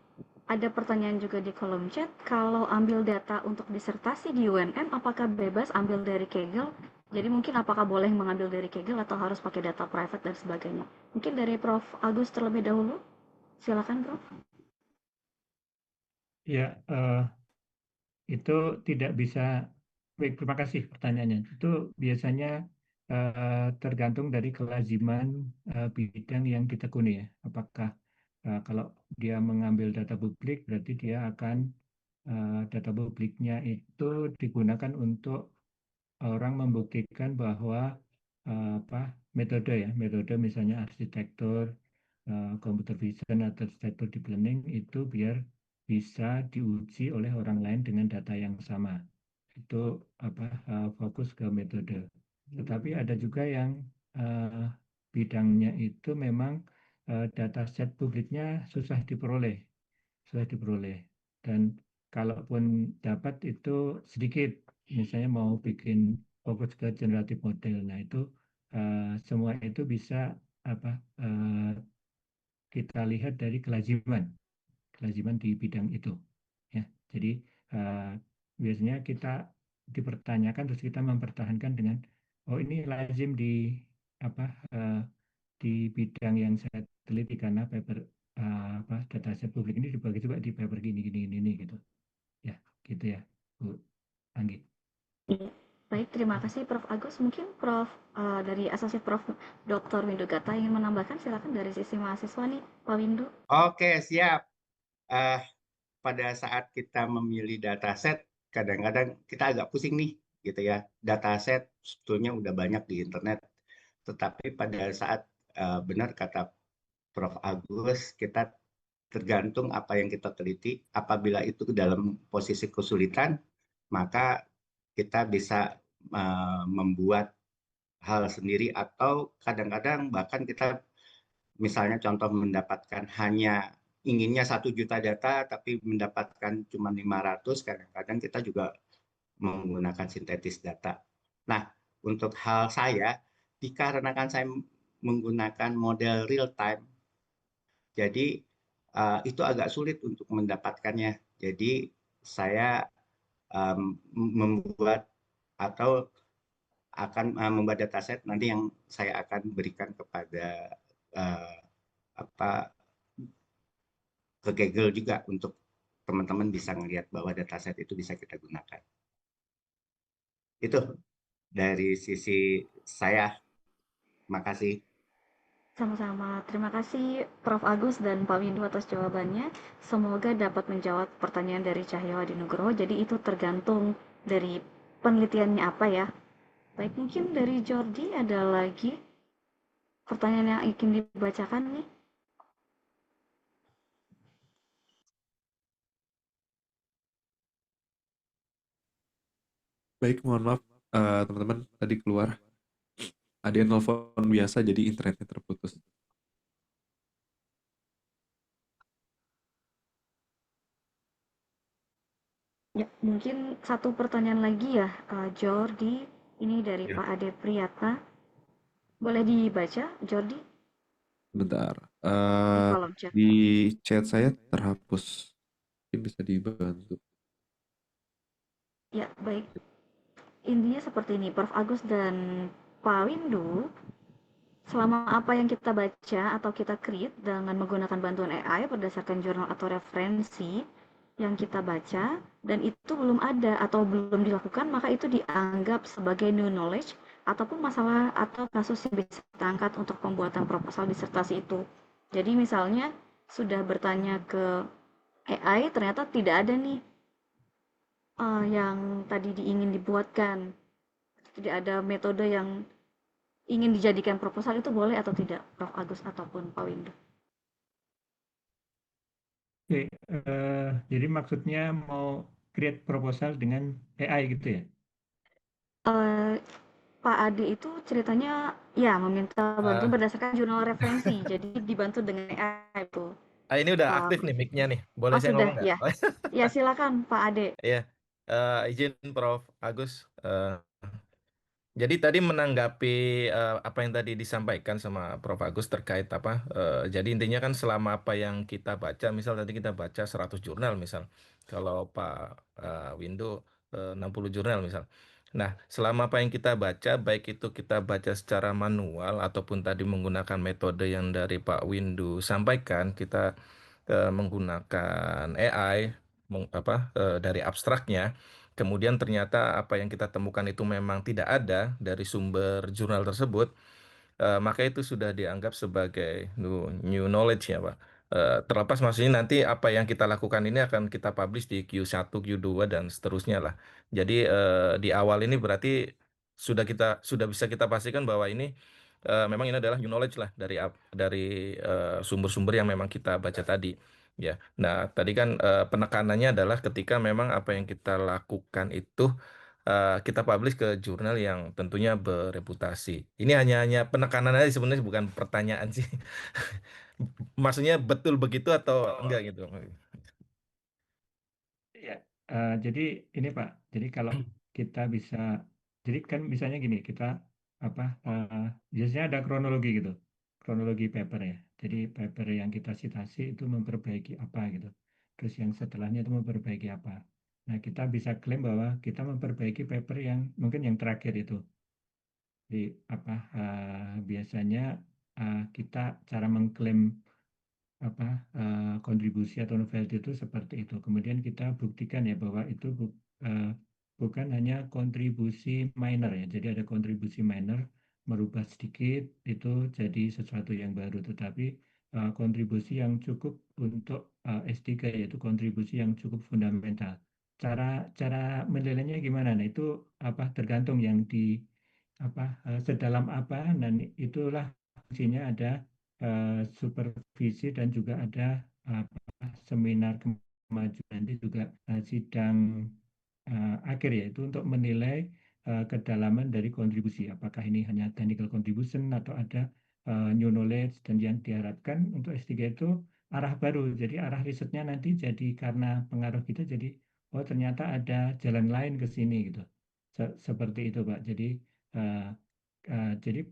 C: ada pertanyaan juga di kolom chat, kalau ambil data untuk disertasi di UNM, apakah bebas ambil dari Kaggle? Jadi mungkin apakah boleh mengambil dari Kaggle atau harus pakai data private dan sebagainya? Mungkin dari Prof. Agus terlebih dahulu. Silakan, Prof.
F: Ya, itu tidak bisa. Baik, terima kasih pertanyaannya. Itu biasanya tergantung dari kelaziman bidang yang ditekuni ya. Apakah kalau dia mengambil data publik, berarti dia akan data publiknya itu digunakan untuk orang membuktikan bahwa metode misalnya arsitektur, computer vision atau arsitektur deep learning itu biar bisa diuji oleh orang lain dengan data yang sama. Itu fokus ke metode. Tetapi ada juga yang bidangnya itu memang dataset publiknya susah diperoleh, dan kalaupun dapat itu sedikit. Misalnya mau bikin fokus ke generatif model, nah itu semua itu bisa kita lihat dari kelaziman di bidang itu, ya. Jadi biasanya kita dipertanyakan terus kita mempertahankan dengan, oh ini lazim di apa eh, di bidang yang saya teliti karena paper dataset publik ini dibagi juga di paper gini gini gini gitu, ya gitu ya Bu Anggi.
C: Iya. Baik, terima kasih Prof. Agus. Mungkin Prof. Dari Asosiat Prof. Dr. Windu Gata ingin menambahkan, silakan dari sisi mahasiswa nih, Pak Windu.
G: Oke, siap. Eh, Pada saat kita memilih dataset, kadang-kadang kita agak pusing nih, gitu ya. Dataset sebetulnya udah banyak di internet, tetapi pada saat benar kata Prof. Agus, kita tergantung apa yang kita teliti. Apabila itu dalam posisi kesulitan, maka kita bisa membuat hal sendiri, atau kadang-kadang bahkan kita misalnya contoh mendapatkan hanya inginnya 1 juta data tapi mendapatkan cuma 500, kadang-kadang kita juga menggunakan sintetis data. Nah, untuk hal saya, dikarenakan saya menggunakan model real time, jadi itu agak sulit untuk mendapatkannya. Jadi saya membuat atau akan membuat dataset nanti yang saya akan berikan kepada uh, apa ke Google juga untuk teman-teman bisa ngelihat bahwa dataset itu bisa kita gunakan. Itu dari sisi saya. Makasih.
C: Sama-sama. Terima kasih Prof. Agus dan Pak Windu atas jawabannya. Semoga dapat menjawab pertanyaan dari Cahyo Adinugroho. Jadi itu tergantung dari penelitiannya apa ya. Baik, mungkin dari Jordi ada lagi pertanyaan yang ingin dibacakan nih.
D: Baik, mohon maaf teman-teman tadi keluar. Ada yang nelfon biasa jadi internetnya terputus.
C: Ya, mungkin satu pertanyaan lagi ya, Jordi. Ini dari
D: Ya.
C: Pak Ade Priyatna. Boleh dibaca, Jordi,
D: Bentar.
C: di kolom chat.
D: Di chat saya terhapus. Mungkin bisa dibantu.
C: Ya, baik. Intinya seperti ini, Prof. Agus dan Pak Windu, selama apa yang kita baca atau kita create dengan menggunakan bantuan AI berdasarkan jurnal atau referensi yang kita baca, dan itu belum ada atau belum dilakukan, maka itu dianggap sebagai new knowledge ataupun masalah atau kasus yang bisa kita angkat untuk pembuatan proposal disertasi itu. Jadi misalnya sudah bertanya ke AI, ternyata tidak ada nih yang tadi ingin dibuatkan, tidak ada metode yang ingin dijadikan proposal, itu boleh atau tidak, Prof. Agus ataupun Pak Windu?
F: Oke, jadi maksudnya mau create proposal dengan AI gitu ya?
C: Eh, Pak Ade itu ceritanya ya meminta bantuan
H: Ah,
C: berdasarkan jurnal referensi, jadi dibantu dengan AI itu.
H: ini udah
C: Um,
H: aktif nih mic-nya nih. Boleh
C: oh
H: saya
C: sudah
H: ngomong nggak?
C: ya, ya silakan Pak Ade.
H: Iya. Izin Prof. Agus. Jadi tadi menanggapi apa yang tadi disampaikan sama Prof. Agus terkait apa? Jadi intinya kan selama apa yang kita baca, misal tadi kita baca 100 jurnal misal. Kalau Pak Windu 60 jurnal misal. Nah, selama apa yang kita baca, baik itu kita baca secara manual ataupun tadi menggunakan metode yang dari Pak Windu sampaikan, kita menggunakan AI dari abstraknya. Kemudian ternyata apa yang kita temukan itu memang tidak ada dari sumber jurnal tersebut, maka itu sudah dianggap sebagai new knowledge ya Pak. Terlepas maksudnya nanti apa yang kita lakukan ini akan kita publish di Q1, Q2 dan seterusnya lah. Jadi di awal ini berarti sudah bisa kita pastikan bahwa ini memang ini adalah new knowledge lah dari sumber-sumber yang memang kita baca tadi. Ya, nah tadi kan penekanannya adalah ketika memang apa yang kita lakukan itu kita publish ke jurnal yang tentunya bereputasi. Ini hanya penekanan aja sebenarnya bukan pertanyaan sih. Maksudnya betul begitu atau enggak gitu?
F: Ya, jadi ini Pak, jadi kalau kita bisa, jadi kan misalnya gini, kita apa, biasanya ada kronologi gitu, kronologi paper ya. Jadi paper yang kita citasi itu memperbaiki apa gitu, terus yang setelahnya itu memperbaiki apa. Nah, kita bisa klaim bahwa kita memperbaiki paper yang mungkin yang terakhir itu. Jadi apa, biasanya kita cara mengklaim apa, kontribusi atau novelty itu seperti itu. Kemudian kita buktikan ya bahwa itu bukan hanya kontribusi minor ya. Jadi ada kontribusi minor merubah sedikit itu jadi sesuatu yang baru, tetapi kontribusi yang cukup untuk S3 yaitu kontribusi yang cukup fundamental. Cara cara menilainya gimana? Nah, itu apa tergantung yang di apa, sedalam apa, dan itulah fungsinya ada supervisi dan juga ada seminar kemajuan, nanti juga sidang akhir ya itu untuk menilai kedalaman dari kontribusi, apakah ini hanya technical contribution atau ada new knowledge, dan yang diharapkan untuk S3 itu arah baru, jadi arah risetnya nanti jadi karena pengaruh kita jadi oh ternyata ada jalan lain ke sini gitu. Seperti itu Pak, jadi eh, jadi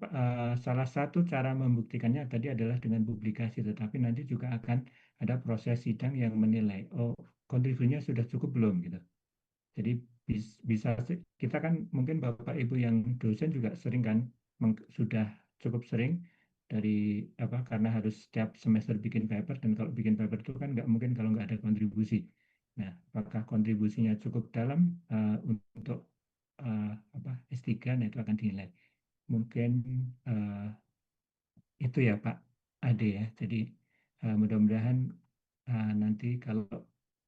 F: salah satu cara membuktikannya tadi adalah dengan publikasi, tetapi nanti juga akan ada proses sidang yang menilai, oh kontribusinya sudah cukup belum gitu. Jadi bisa kita kan mungkin Bapak Ibu yang dosen juga sering kan sudah cukup sering dari apa karena harus setiap semester bikin paper, dan kalau bikin paper itu kan nggak mungkin kalau nggak ada kontribusi. Nah, apakah kontribusinya cukup dalam untuk apa S3, nah itu akan dinilai. Mungkin eh, itu ya Pak Ade ya. Jadi mudah-mudahan nanti kalau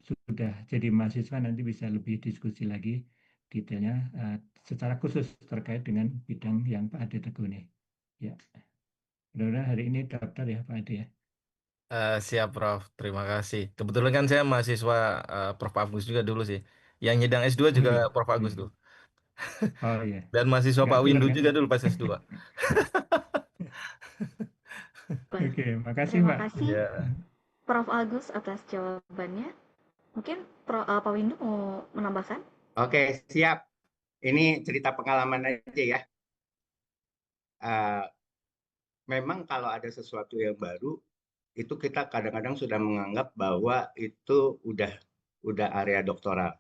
F: sudah jadi mahasiswa nanti bisa lebih diskusi lagi detailnya secara khusus terkait dengan bidang yang Pak Ade tekuni. Ya, mudah-mudahan hari ini daftar ya Pak Ade ya.
H: Siap Prof, terima kasih. Kebetulan kan saya mahasiswa Prof Agus juga dulu sih. Yang nyedang S2
F: Oh
H: juga
F: iya.
H: Prof Agus
F: Hmm.
H: tuh.
F: Oh iya.
H: Dan mahasiswa
F: Nggak
H: Pak
F: keluar
H: Windu
F: kan?
H: juga dulu pas S2.
C: Wah,
F: Oke, makasih
C: terima
F: Pak.
C: kasih
H: Ya.
C: Prof. Agus atas jawabannya. Mungkin Pak Windu mau menambahkan?
G: Oke, siap. Ini cerita pengalaman aja ya. Eh, Memang kalau ada sesuatu yang baru, itu kita kadang-kadang sudah menganggap bahwa itu udah area doktoral.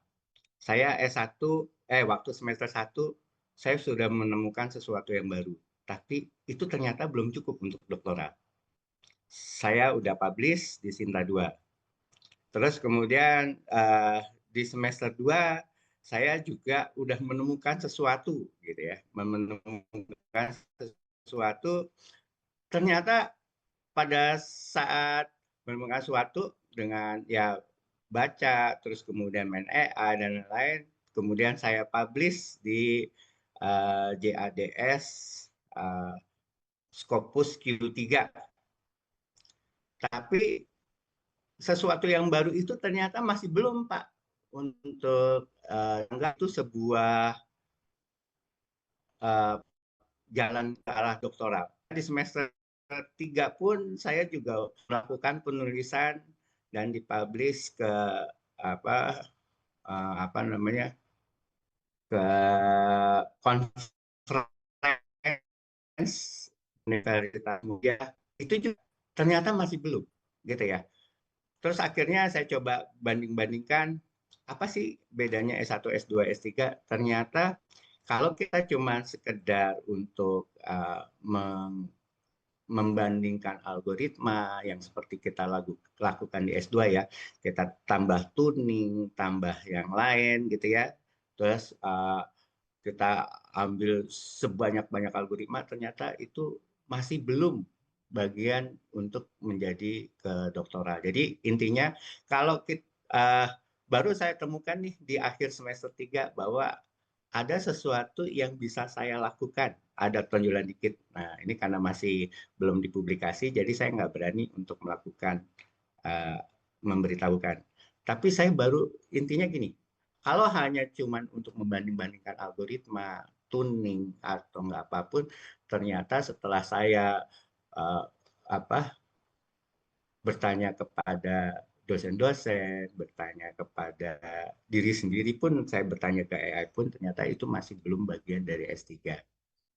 G: Saya S1, waktu semester 1, saya sudah menemukan sesuatu yang baru. Tapi itu ternyata belum cukup untuk doktoral. Saya udah publish di Sinta 2. Terus kemudian di semester 2 saya juga udah menemukan sesuatu gitu ya. Menemukan sesuatu, ternyata pada saat menemukan sesuatu dengan ya baca, terus kemudian main AI dan lain-lain, kemudian saya publish di JADS Scopus Q3. Tapi sesuatu yang baru itu ternyata masih belum, Pak, untuk anggap itu sebuah uh, jalan ke arah doktoral. Di semester 3 pun saya juga melakukan penulisan dan dipublish ke apa apa namanya ke conference Universitas Mulia, itu juga ternyata masih belum gitu ya. Terus akhirnya saya coba banding-bandingkan apa sih bedanya S1, S2, S3. Ternyata kalau kita cuma sekedar untuk membandingkan algoritma yang seperti kita lakukan di S2 ya, kita tambah tuning, tambah yang lain gitu ya. Terus kita ambil sebanyak-banyak algoritma, ternyata itu masih belum bagian untuk menjadi kedoktoral. Jadi intinya kalau kita, baru saya temukan nih di akhir semester 3 bahwa ada sesuatu yang bisa saya lakukan. Ada tonjolan dikit. Nah, ini karena masih belum dipublikasi, jadi saya nggak berani untuk melakukan, memberitahukan. Tapi saya baru, intinya gini, kalau hanya cuman untuk membanding-bandingkan algoritma, tuning, atau nggak apapun, ternyata setelah saya apa bertanya kepada dosen-dosen, bertanya kepada diri sendiri pun, saya bertanya ke AI pun ternyata itu masih belum bagian dari S3.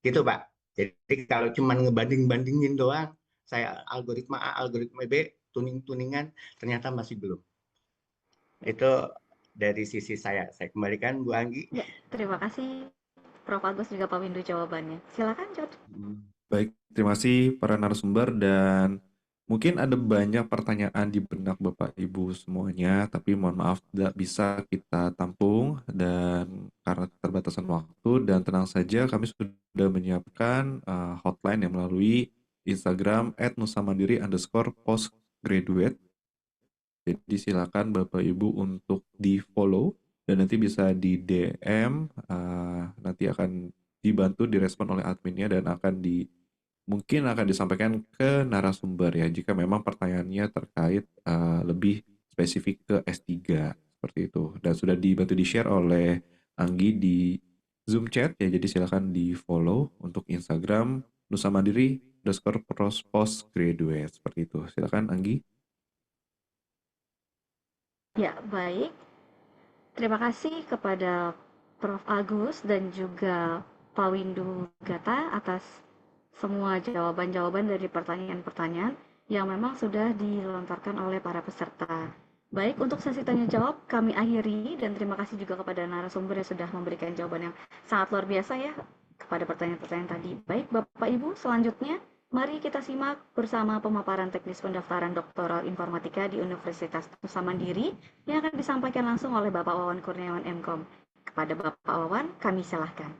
G: Gitu, Pak. Jadi kalau cuma ngebanding-bandingin doang, saya algoritma A, algoritma B, tuning-tuningan, ternyata masih belum. Itu dari sisi saya. Saya kembalikan Bu Anggi.
C: Ya, terima kasih Prof. Agus juga Pak Windu jawabannya. Silakan, George.
D: Baik, terima kasih para narasumber dan mungkin ada banyak pertanyaan di benak Bapak Ibu semuanya, tapi mohon maaf tidak bisa kita tampung dan karena keterbatasan waktu dan tenang saja kami sudah menyiapkan hotline yang melalui Instagram @nusamandiri_postgraduate. Jadi silakan Bapak Ibu untuk di-follow dan nanti bisa di DM, nanti akan dibantu direspon oleh adminnya dan mungkin akan disampaikan ke narasumber ya jika memang pertanyaannya terkait lebih spesifik ke S3 seperti itu. Dan sudah dibantu di-share oleh Anggi di Zoom chat ya, jadi silakan di-follow untuk Instagram nusamandiri_postgraduate seperti itu. Silakan Anggi.
C: Ya, baik. Terima kasih kepada Prof. Agus dan juga Pak Windu Gata atas semua jawaban-jawaban dari pertanyaan-pertanyaan yang memang sudah dilontarkan oleh para peserta. Baik, untuk sesi tanya jawab kami akhiri dan terima kasih juga kepada narasumber yang sudah memberikan jawaban yang sangat luar biasa ya kepada pertanyaan-pertanyaan tadi. Baik, Bapak Ibu, selanjutnya mari kita simak bersama pemaparan teknis pendaftaran doktoral informatika di Universitas Nusa Mandiri yang akan disampaikan langsung oleh Bapak Wawan Kurniawan MKOM. Kepada Bapak Wawan, kami silahkan.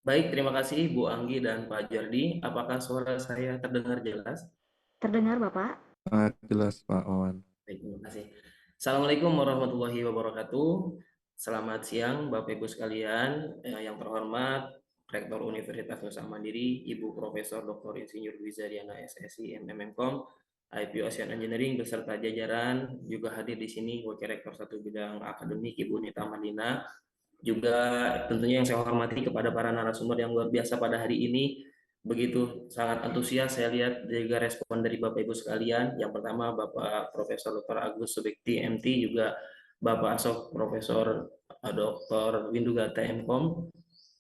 I: Baik, terima kasih Bu Anggi dan Pak Jardi. Apakah suara saya terdengar jelas?
C: Terdengar, Bapak?
D: Jelas Pak Wawan.
I: Baik, terima kasih. Assalamualaikum warahmatullahi wabarakatuh. Selamat siang Bapak Ibu sekalian. Yang terhormat Rektor Universitas Nusa Mandiri, Ibu Profesor Dr. Insinyur Dwi Zaryana SSI MMMKOM, IPU Ocean Engineering beserta jajaran, juga hadir di sini Wakil Rektor 1 Bidang Akademik Ibu Nita Madina. Juga tentunya yang saya hormati kepada para narasumber yang luar biasa pada hari ini, begitu sangat antusias saya lihat juga respon dari Bapak Ibu sekalian. Yang pertama Bapak Profesor Dr. Agus Subekti MT, juga Bapak Asok Profesor Dr. Windu Gata MKOM.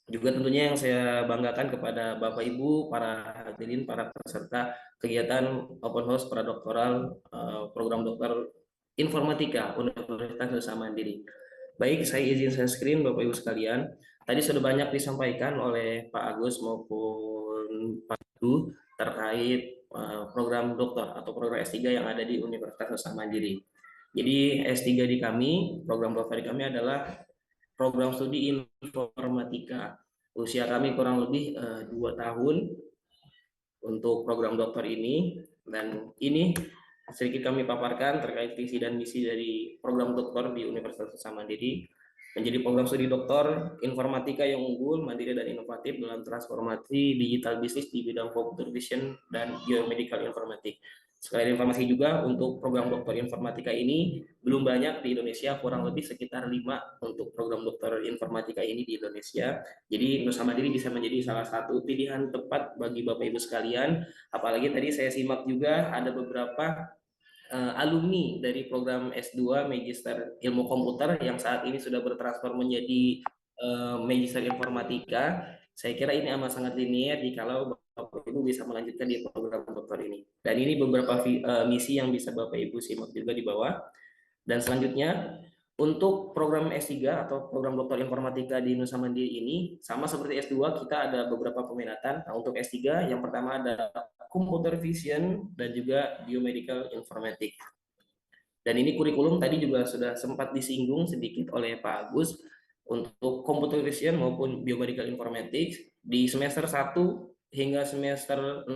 I: Juga tentunya yang saya banggakan kepada Bapak Ibu, para hadirin, para peserta kegiatan open house pradoktoral program dokter informatika Universitas Nusa Mandiri. Baik, saya izin share screen Bapak Ibu sekalian. Tadi sudah banyak disampaikan oleh Pak Agus maupun Pak Du terkait program doktor atau program S3 yang ada di Universitas Nusa Mandiri. Jadi S3 di kami, program dokter di kami adalah program studi informatika. Usia kami kurang lebih 2 tahun untuk program dokter ini, dan ini sedikit kami paparkan terkait visi dan misi dari program dokter di Universitas Nusa Mandiri, menjadi program studi dokter informatika yang unggul, mandiri dan inovatif dalam transformasi digital bisnis di bidang computer vision dan biomedical informatik. Sekalian informasi juga, untuk program dokter informatika ini belum banyak di Indonesia, kurang lebih sekitar 5 untuk program dokter informatika ini di Indonesia. Jadi Nusa Mandiri bisa menjadi salah satu pilihan tepat bagi Bapak Ibu sekalian. Apalagi tadi saya simak juga ada beberapa alumni dari program S2 Magister Ilmu Komputer yang saat ini sudah bertransfer menjadi Magister Informatika. Saya kira ini amat sangat linear jikalau Bapak Ibu bisa melanjutkan di program dokter ini. Dan ini beberapa misi yang bisa Bapak Ibu simak juga di bawah. Dan selanjutnya, untuk program S3 atau program dokter informatika di Nusa Mandiri ini, sama seperti S2, kita ada beberapa peminatan. Nah, untuk S3, yang pertama ada computer vision dan juga biomedical informatics. Dan ini kurikulum tadi juga sudah sempat disinggung sedikit oleh Pak Agus. Untuk computer vision maupun biomedical informatics di semester 1 hingga semester 6,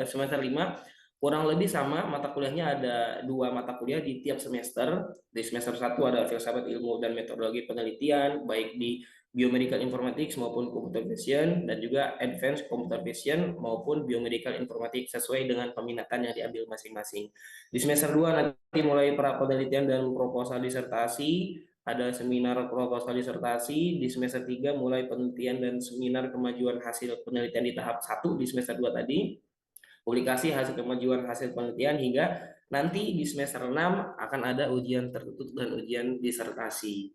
I: semester 5 kurang lebih sama, mata kuliahnya ada 2 mata kuliah di tiap semester. Di semester 1 ada filsafat ilmu dan metodologi penelitian, baik di Biomedical Informatics maupun Computer Vision, dan juga Advanced Computer Vision maupun Biomedical Informatics sesuai dengan peminatan yang diambil masing-masing. Di semester 2 nanti mulai pra penelitian dan proposal disertasi, ada seminar proposal disertasi. Di semester 3 mulai penelitian dan seminar kemajuan hasil penelitian di tahap 1 di semester 2 tadi, publikasi hasil kemajuan hasil penelitian, hingga nanti di semester 6 akan ada ujian tertutup dan ujian disertasi.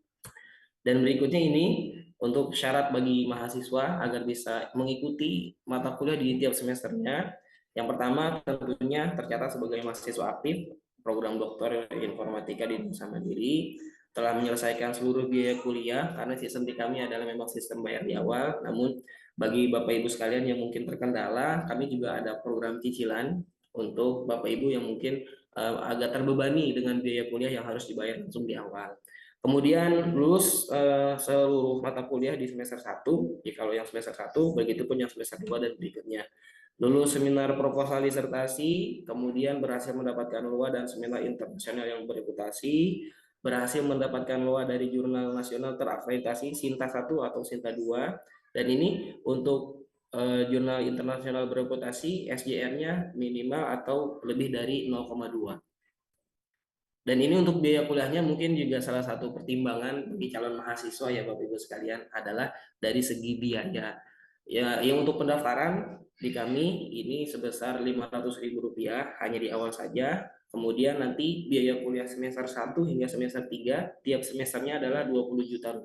I: Dan berikutnya ini untuk syarat bagi mahasiswa agar bisa mengikuti mata kuliah di tiap semesternya. Yang pertama tentunya tercatat sebagai mahasiswa aktif program doktor informatika di Nusa Mandiri, telah menyelesaikan seluruh biaya kuliah, karena sistem di kami adalah memang sistem bayar di awal. Namun bagi Bapak Ibu sekalian yang mungkin terkendala, kami juga ada program cicilan untuk Bapak Ibu yang mungkin agak terbebani dengan biaya kuliah yang harus dibayar langsung di awal. Kemudian lulus seluruh mata kuliah di semester 1, kalau yang semester 1, begitu pun yang semester 2 dan berikutnya. Lulus seminar proposal disertasi, kemudian berhasil mendapatkan LOA dan seminar internasional yang bereputasi, berhasil mendapatkan LOA dari jurnal nasional terakreditasi SINTA 1 atau SINTA 2, dan ini untuk jurnal internasional bereputasi SJR-nya minimal atau lebih dari 0,2. Dan ini untuk biaya kuliahnya mungkin juga salah satu pertimbangan bagi calon mahasiswa ya Bapak Ibu sekalian adalah dari segi biaya. Ya, yang untuk pendaftaran di kami ini sebesar Rp500.000 hanya di awal saja. Kemudian nanti biaya kuliah semester 1 hingga semester 3 tiap semesternya adalah Rp20 juta.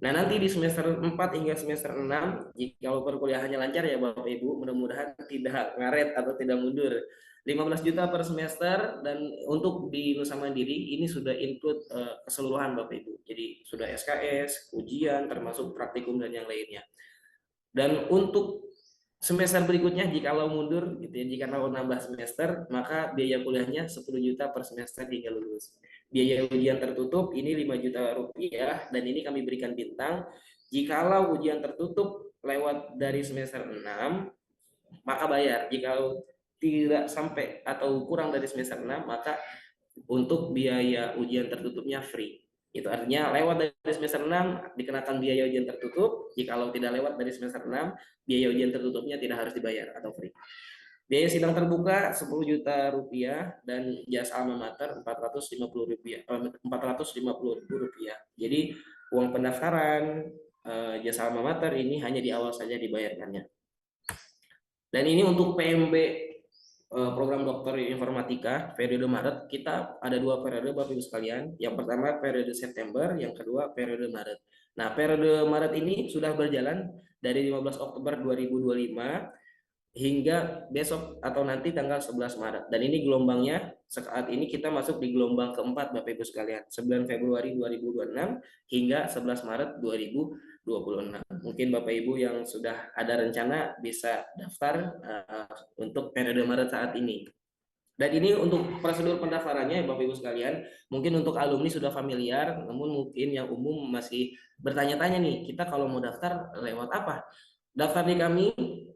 I: Nah, nanti di semester 4 hingga semester 6, jika perkuliahannya lancar ya Bapak Ibu, mudah-mudahan tidak ngaret atau tidak mundur, 15 juta per semester. Dan untuk di Nusa Mandiri ini sudah include keseluruhan Bapak Ibu. Jadi sudah SKS, ujian, termasuk praktikum dan yang lainnya. Dan untuk semester berikutnya jikalau mundur gitu ya, jika mau nambah semester, maka biaya kuliahnya 10 juta per semester hingga lulus. Biaya ujian tertutup ini Rp5 juta, dan ini kami berikan bintang. Jikalau ujian tertutup lewat dari semester 6, maka bayar. Jikalau tidak sampai atau kurang dari semester 6, maka untuk biaya ujian tertutupnya free. Itu artinya lewat dari semester 6 dikenakan biaya ujian tertutup, jikalau tidak lewat dari semester 6, biaya ujian tertutupnya tidak harus dibayar atau free. Biaya sidang terbuka Rp10 juta dan jasa alma mater Rp450.000. Jadi uang pendaftaran jasa alma mater ini hanya di awal saja dibayarkannya. Dan ini untuk PMB program dokter informatika periode Maret, kita ada 2 periode Bapak Ibu sekalian. Yang pertama periode September, yang kedua periode Maret. Nah, periode Maret ini sudah berjalan dari 15 Oktober 2025 hingga besok atau nanti tanggal 11 Maret. Dan ini gelombangnya saat ini kita masuk di gelombang keempat Bapak Ibu sekalian, 9 Februari 2026 hingga 11 Maret 2026. Mungkin Bapak Ibu yang sudah ada rencana bisa daftar untuk periode Maret saat ini. Dan ini untuk prosedur pendaftarannya Bapak Ibu sekalian, mungkin untuk alumni sudah familiar, namun mungkin yang umum masih bertanya-tanya nih, kita kalau mau daftar lewat apa? Daftar di kami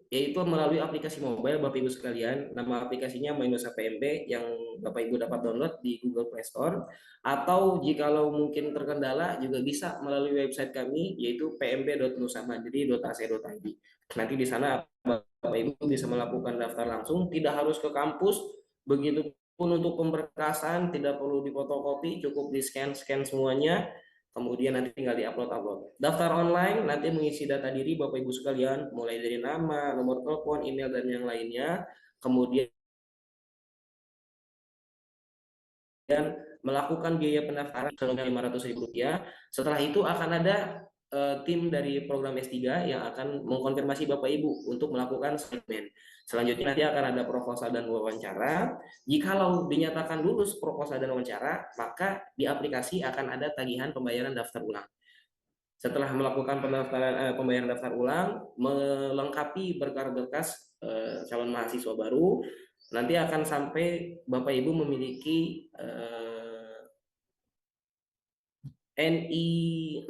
I: yaitu melalui aplikasi mobile Bapak Ibu sekalian. Nama aplikasinya MyNusa PMB yang Bapak Ibu dapat download di Google Play Store, atau jikalau mungkin terkendala juga bisa melalui website kami yaitu pmb.nusamandiri.ac.id. Nanti di sana Bapak Ibu bisa melakukan daftar langsung, tidak harus ke kampus. Begitupun untuk pemberkasan tidak perlu difotokopi, cukup di scan semuanya. Kemudian nanti tinggal di-upload. Daftar online nanti mengisi data diri Bapak Ibu sekalian, mulai dari nama, nomor telepon, email, dan yang lainnya. Kemudian melakukan biaya pendaftaran Rp500.000. Setelah itu akan ada tim dari program S3 yang akan mengkonfirmasi Bapak Ibu untuk melakukan assignment. Selanjutnya nanti akan ada proposal dan wawancara. Jikalau dinyatakan lulus proposal dan wawancara, maka di aplikasi akan ada tagihan pembayaran daftar ulang. Setelah melakukan pembayaran daftar ulang, melengkapi berkas-berkas calon mahasiswa baru, nanti akan sampai Bapak Ibu memiliki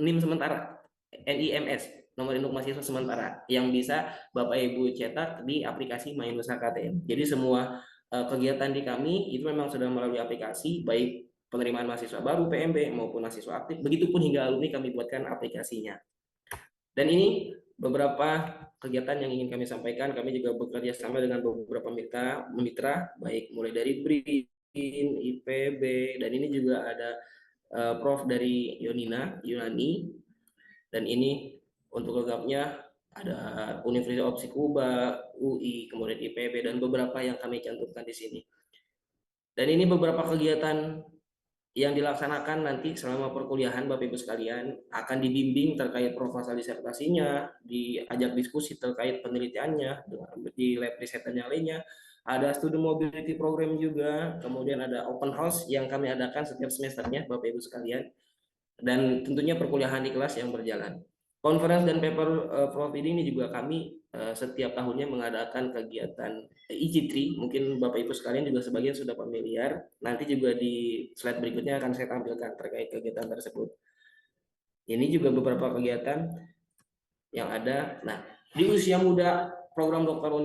I: NIM sementara, NIMS, nomor induk mahasiswa sementara, yang bisa Bapak Ibu cetak di aplikasi MyNusa KTM. Jadi semua kegiatan di kami itu memang sudah melalui aplikasi, baik penerimaan mahasiswa baru PMB maupun mahasiswa aktif, begitupun hingga alumni kami buatkan aplikasinya. Dan ini beberapa kegiatan yang ingin kami sampaikan. Kami juga bekerja sama dengan beberapa mitra baik mulai dari BRIN, IPB, dan ini juga ada Prof dari Yunani, dan ini untuk lengkapnya ada Universitas of Tsukuba, UI, kemudian IPB, dan beberapa yang kami cantumkan di sini. Dan ini beberapa kegiatan yang dilaksanakan nanti selama perkuliahan Bapak Ibu sekalian, akan dibimbing terkait proposal disertasinya, diajak diskusi terkait penelitiannya di lab riset dan yang lainnya. Ada student mobility program juga, kemudian ada open house yang kami adakan setiap semesternya Bapak Ibu sekalian, dan tentunya perkuliahan di kelas yang berjalan. Conference dan paper proofreading ini juga kami setiap tahunnya mengadakan kegiatan EG3. Mungkin Bapak Ibu sekalian juga sebagian sudah familiar. Nanti juga di slide berikutnya akan saya tampilkan terkait kegiatan tersebut. Ini juga beberapa kegiatan yang ada. Nah, di usia muda program dokter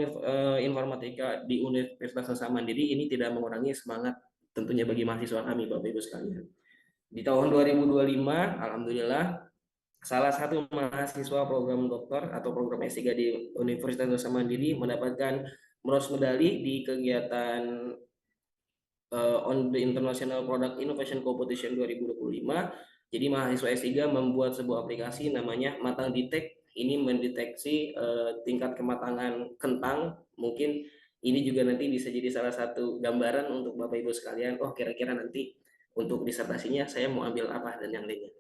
I: informatika di Universitas Nusa Mandiri ini tidak mengurangi semangat tentunya bagi mahasiswa kami Bapak Ibu sekalian. Di tahun 2025, alhamdulillah salah satu mahasiswa program dokter atau program S3 di Universitas Nusa Mandiri mendapatkan bronze medali di kegiatan on the International Product Innovation Competition 2025. Jadi mahasiswa S3 membuat sebuah aplikasi namanya Matang Detect. Ini mendeteksi tingkat kematangan kentang. Mungkin ini juga nanti bisa jadi salah satu gambaran untuk Bapak Ibu sekalian. Oh, kira-kira nanti untuk disertasinya saya mau ambil apa dan yang lainnya.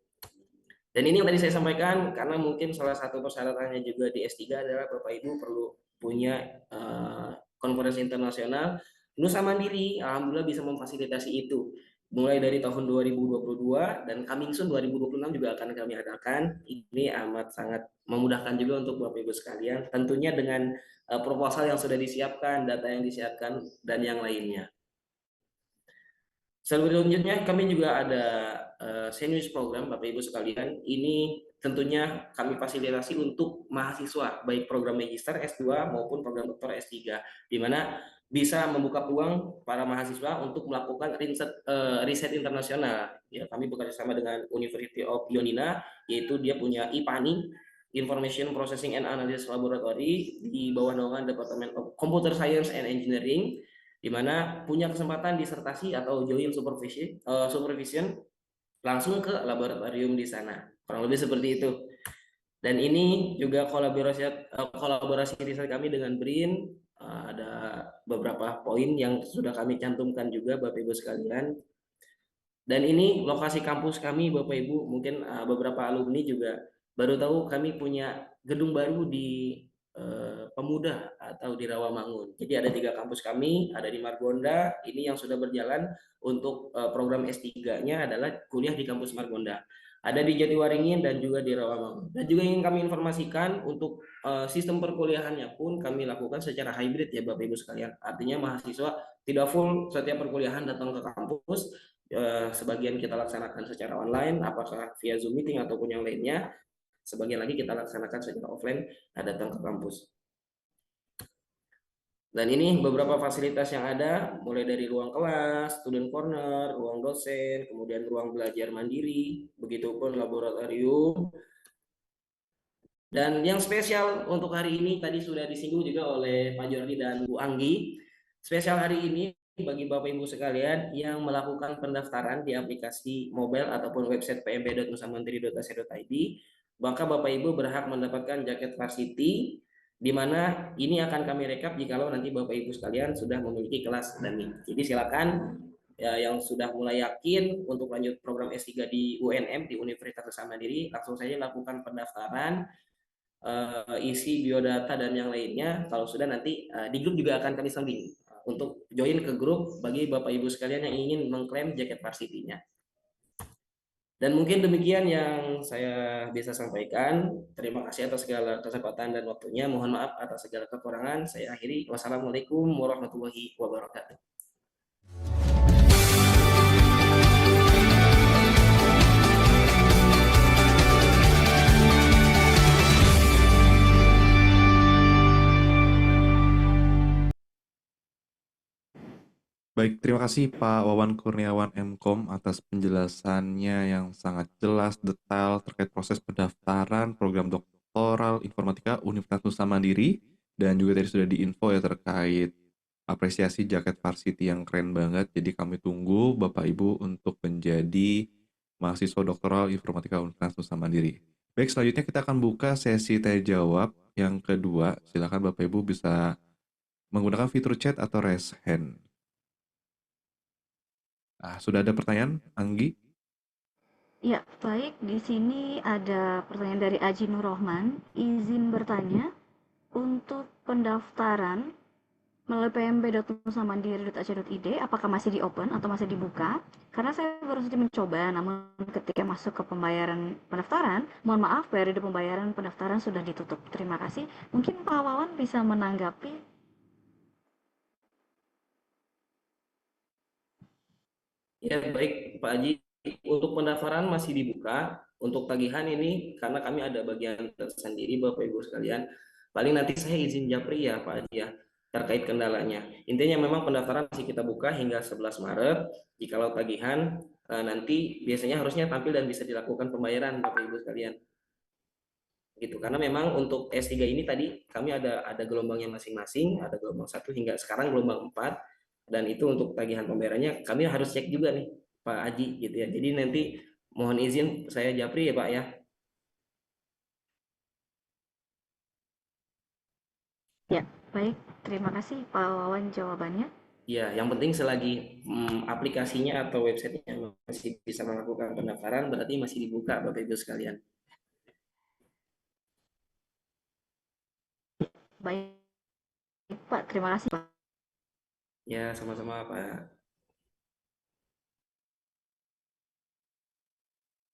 I: Dan ini yang tadi saya sampaikan, karena mungkin salah satu persyaratannya juga di S3 adalah Bapak Ibu perlu punya konferensi internasional. Nusa Mandiri alhamdulillah bisa memfasilitasi itu. Mulai dari tahun 2022 dan coming soon 2026 juga akan kami adakan. Ini amat sangat memudahkan juga untuk Bapak Ibu sekalian. Tentunya dengan proposal yang sudah disiapkan, data yang disiapkan, dan yang lainnya. Selanjutnya kami juga ada sandwich program Bapak Ibu sekalian. Ini tentunya kami fasilitasi untuk mahasiswa baik program magister S2 maupun program doktor S3, di mana bisa membuka peluang para mahasiswa untuk melakukan riset internasional. Ya, kami bekerja sama dengan University of Ioannina, yaitu dia punya IPANI, Information Processing and Analysis Laboratory, di bawah naungan Department of Computer Science and Engineering, di mana punya kesempatan disertasi atau join supervision langsung ke laboratorium di sana, kurang lebih seperti itu. Dan ini juga kolaborasi riset kami dengan BRIN, ada beberapa poin yang sudah kami cantumkan juga Bapak Ibu sekalian. Dan ini lokasi kampus kami Bapak Ibu, mungkin beberapa alumni juga baru tahu kami punya gedung baru di Pemuda atau di Rawamangun. Jadi ada 3 kampus kami, ada di Margonda, ini yang sudah berjalan untuk program S3-nya adalah kuliah di kampus Margonda. Ada di Jatiwaringin dan juga di Rawamangun. Dan juga ingin kami informasikan untuk sistem perkuliahannya pun kami lakukan secara hybrid ya Bapak Ibu sekalian. Artinya mahasiswa tidak full setiap perkuliahan datang ke kampus, sebagian kita laksanakan secara online, apakah via Zoom meeting ataupun yang lainnya. Sebagian lagi kita laksanakan secara offline, datang ke kampus. Dan ini beberapa fasilitas yang ada, mulai dari ruang kelas, student corner, ruang dosen, kemudian ruang belajar mandiri, begitupun laboratorium. Dan yang spesial untuk hari ini tadi sudah disinggung juga oleh Pak Jordi dan Bu Anggi. Spesial hari ini bagi Bapak Ibu sekalian yang melakukan pendaftaran di aplikasi mobile ataupun website pmp.nusamandiri.ac.id, maka Bapak Ibu berhak mendapatkan jaket varsity, di mana ini akan kami rekap jikalau nanti Bapak Ibu sekalian sudah memiliki kelas dan NIM. Jadi silakan ya, yang sudah mulai yakin untuk lanjut program S3 di UNM di Universitas Nusa Mandiri, langsung saja lakukan pendaftaran, isi biodata dan yang lainnya. Kalau sudah nanti di grup juga akan kami sambung untuk join ke grup bagi Bapak Ibu sekalian yang ingin mengklaim jaket varsity-nya. Dan mungkin demikian yang saya bisa sampaikan. Terima kasih atas segala kesempatan dan waktunya. Mohon maaf atas segala kekurangan. Saya akhiri. Wassalamualaikum warahmatullahi wabarakatuh.
D: Baik, terima kasih Pak Wawan Kurniawan MKOM atas penjelasannya yang sangat jelas, detail terkait proses pendaftaran program dokter Doktoral Informatika Universitas Nusa Mandiri, dan juga tadi sudah diinfo ya terkait apresiasi jaket varsity yang keren banget. Jadi kami tunggu Bapak Ibu untuk menjadi mahasiswa doktoral Informatika Universitas Nusa Mandiri. Baik, selanjutnya kita akan buka sesi tanya jawab yang kedua. Silakan Bapak Ibu bisa menggunakan fitur chat atau raise hand. Sudah ada pertanyaan, Anggi?
C: Ya, baik. Di sini ada pertanyaan dari Aji Nur Rohman. Izin bertanya, untuk pendaftaran melalui pmb.nusamandiri.ac.id, apakah masih di open atau masih dibuka? Karena saya baru saja mencoba, namun ketika masuk ke pembayaran pendaftaran, mohon maaf, periode pembayaran pendaftaran sudah ditutup. Terima kasih. Mungkin Pak Wawan bisa menanggapi.
I: Ya, baik Pak Haji. Untuk pendaftaran masih dibuka. Untuk tagihan ini karena kami ada bagian tersendiri Bapak Ibu sekalian. Paling nanti saya izin japri ya Pak Haji ya terkait kendalanya. Intinya memang pendaftaran masih kita buka hingga 11 Maret. Jikalau tagihan nanti biasanya harusnya tampil dan bisa dilakukan pembayaran Bapak Ibu sekalian. Gitu. Karena memang untuk S3 ini tadi kami ada gelombangnya masing-masing, ada gelombang 1 hingga sekarang gelombang 4, dan itu untuk tagihan pembayarannya kami harus cek juga nih Pak Aji gitu ya. Jadi nanti mohon izin saya japri ya Pak ya.
C: Ya, baik. Terima kasih Pak Wawan jawabannya.
I: Ya, yang penting selagi aplikasinya atau websitenya masih bisa melakukan pendaftaran berarti masih dibuka Bapak Ibu sekalian.
C: Baik, Pak. Terima kasih, Pak.
I: Ya, sama-sama Pak.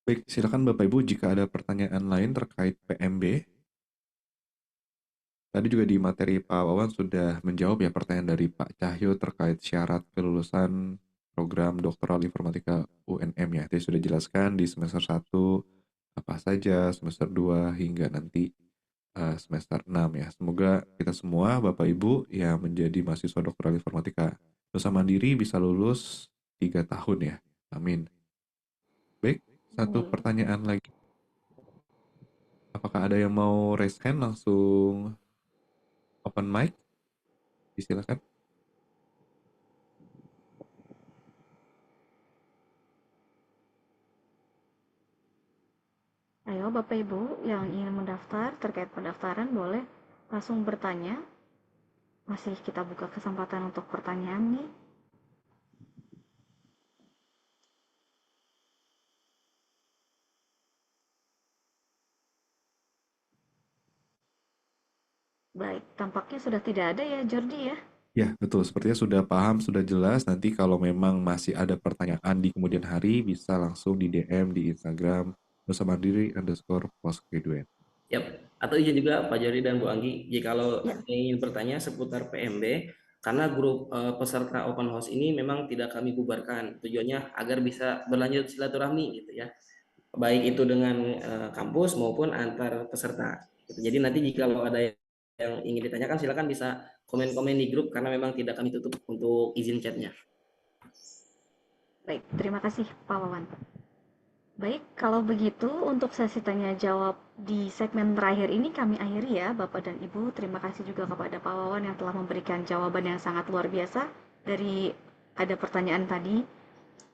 D: Baik, silakan Bapak Ibu jika ada pertanyaan lain terkait PMB. Tadi juga di materi Pak Wawan sudah menjawab ya pertanyaan dari Pak Cahyo terkait syarat kelulusan program doktoral informatika UNM ya. Tadi sudah jelaskan di semester 1 apa saja, semester 2 hingga nanti semester 6 ya. Semoga kita semua Bapak Ibu yang menjadi mahasiswa doktoral informatika Nusa Mandiri bisa lulus 3 tahun ya. Amin. Baik, satu pertanyaan lagi. Apakah ada yang mau raise hand langsung open mic? Silakan.
C: Ayo Bapak Ibu yang ingin mendaftar terkait pendaftaran boleh langsung bertanya. Masih kita buka kesempatan untuk pertanyaan nih. Baik, tampaknya sudah tidak ada ya Jordi ya.
D: Ya, betul. Sepertinya sudah paham, sudah jelas. Nanti kalau memang masih ada pertanyaan di kemudian hari, bisa langsung di DM di Instagram Nusa Mandiri _postgraduate.
I: Yap. Atau izin juga Pak Jari dan Bu Anggi, jikalau
C: Ya.
I: ada yang ingin bertanya seputar PMB, karena grup peserta open house ini memang tidak kami bubarkan. Tujuannya agar bisa berlanjut silaturahmi gitu ya. Baik itu dengan kampus maupun antar peserta. Gitu. Jadi nanti jikalau ada yang ingin ditanyakan silakan bisa komen-komen di grup karena memang tidak kami tutup untuk izin chatnya.
C: Baik, terima kasih Pak Wawan. Baik, kalau begitu untuk sesi tanya jawab di segmen terakhir ini kami akhiri ya Bapak dan Ibu. Terima kasih juga kepada Pak Wawan yang telah memberikan jawaban yang sangat luar biasa dari ada pertanyaan tadi.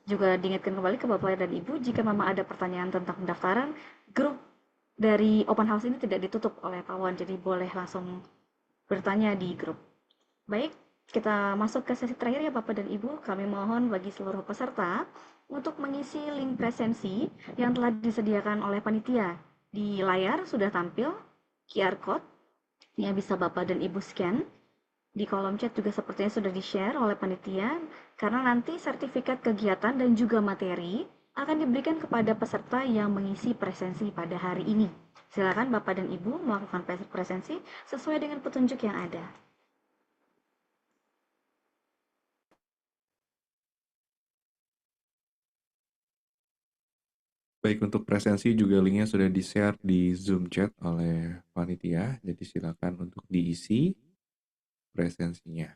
C: Juga diingatkan kembali ke Bapak dan Ibu jika memang ada pertanyaan tentang pendaftaran, grup dari open house ini tidak ditutup oleh Pak Wawan, jadi boleh langsung bertanya di grup. Baik, kita masuk ke sesi terakhir ya Bapak dan Ibu. Kami mohon bagi seluruh peserta untuk mengisi link presensi yang telah disediakan oleh panitia. Di layar sudah tampil QR code yang bisa Bapak dan Ibu scan. Di kolom chat juga sepertinya sudah di-share oleh panitia, karena nanti sertifikat kegiatan dan juga materi akan diberikan kepada peserta yang mengisi presensi pada hari ini. Silakan Bapak dan Ibu melakukan presensi sesuai dengan petunjuk yang ada.
D: Baik, untuk presensi juga linknya sudah di-share di Zoom chat oleh panitia, jadi silakan untuk diisi presensinya.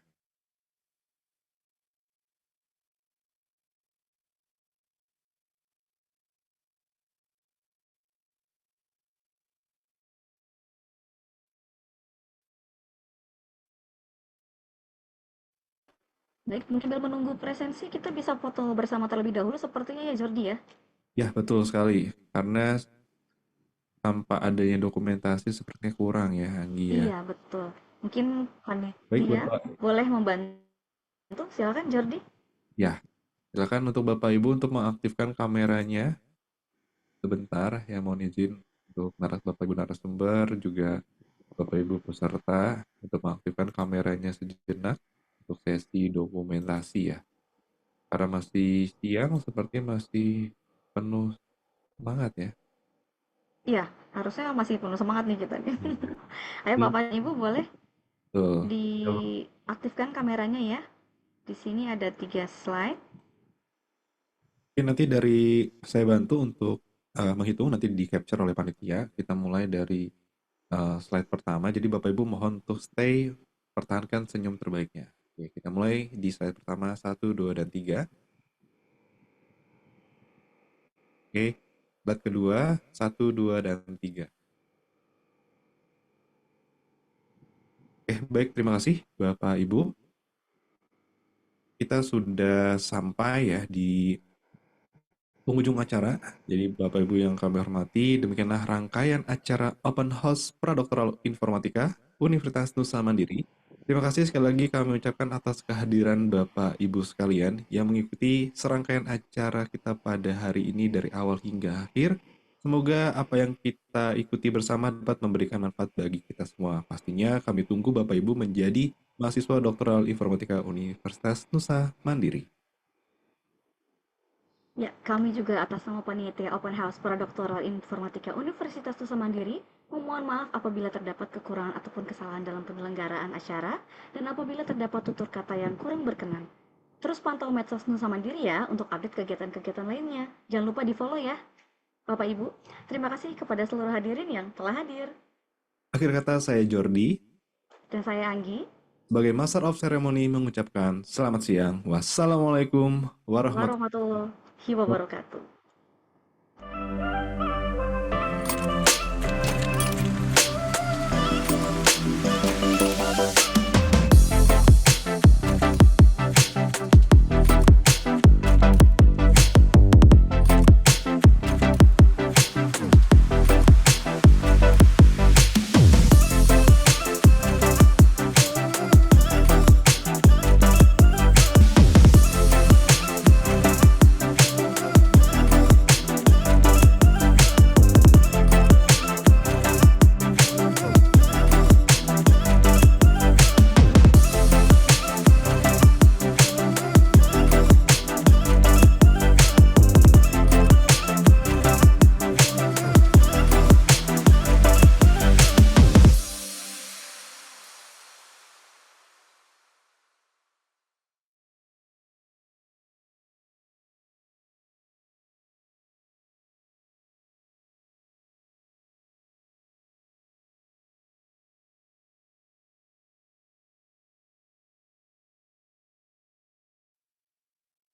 C: Baik, mungkin sambil menunggu presensi kita bisa foto bersama terlebih dahulu sepertinya ya Jordi ya.
D: Ya, betul sekali. Karena tanpa adanya dokumentasi sepertinya kurang ya, Anggi ya.
C: Iya, betul. Mungkin
D: Baik,
C: panitia
D: Bapak.
C: boleh membantu, silakan Jordi.
D: Ya, silakan untuk Bapak Ibu untuk mengaktifkan kameranya sebentar. Ya, mohon izin untuk Bapak Ibu narasumber, juga Bapak Ibu peserta untuk mengaktifkan kameranya sejenak untuk sesi dokumentasi ya. Karena masih siang, sepertinya masih penuh semangat ya.
C: Iya, harusnya masih penuh semangat nih kita nih. Ayo
D: Betul.
C: Bapak Ibu boleh
D: Betul.
C: diaktifkan kameranya ya. Di sini ada 3 slide.
D: Oke, nanti dari saya bantu untuk menghitung, nanti di capture oleh panitia. Kita mulai dari slide pertama. Jadi Bapak Ibu mohon untuk stay, pertahankan senyum terbaiknya. Oke, kita mulai di slide pertama, 1, 2, dan 3. Oke, slide kedua, 1, 2, dan 3. Oke, baik, terima kasih Bapak Ibu. Kita sudah sampai ya di penghujung acara. Jadi Bapak Ibu yang kami hormati, demikianlah rangkaian acara Open House Pradoktoral Informatika Universitas Nusa Mandiri. Terima kasih sekali lagi kami ucapkan atas kehadiran Bapak Ibu sekalian yang mengikuti serangkaian acara kita pada hari ini dari awal hingga akhir. Semoga apa yang kita ikuti bersama dapat memberikan manfaat bagi kita semua. Pastinya kami tunggu Bapak Ibu menjadi mahasiswa doktoral informatika Universitas Nusa Mandiri.
C: Ya, kami juga atas nama panitia Open House Pradoktoral Informatika Universitas Nusa Mandiri memohon maaf apabila terdapat kekurangan ataupun kesalahan dalam penyelenggaraan acara dan apabila terdapat tutur kata yang kurang berkenan. Terus pantau medsos Nusa Mandiri ya untuk update kegiatan-kegiatan lainnya. Jangan lupa di-follow ya. Bapak Ibu, terima kasih kepada seluruh hadirin yang telah hadir.
D: Akhir kata saya Jordi.
C: Dan saya Anggi.
D: Sebagai Master of Ceremony mengucapkan selamat siang. Wassalamualaikum warahmatullahi
C: Warahmatullahi wabarakatuh.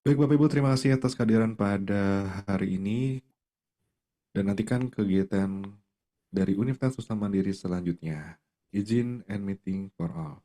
D: Baik Bapak Ibu, terima kasih atas kehadiran pada hari ini. Dan nantikan kegiatan dari Universitas Nusa Mandiri selanjutnya. Izin and meeting for all.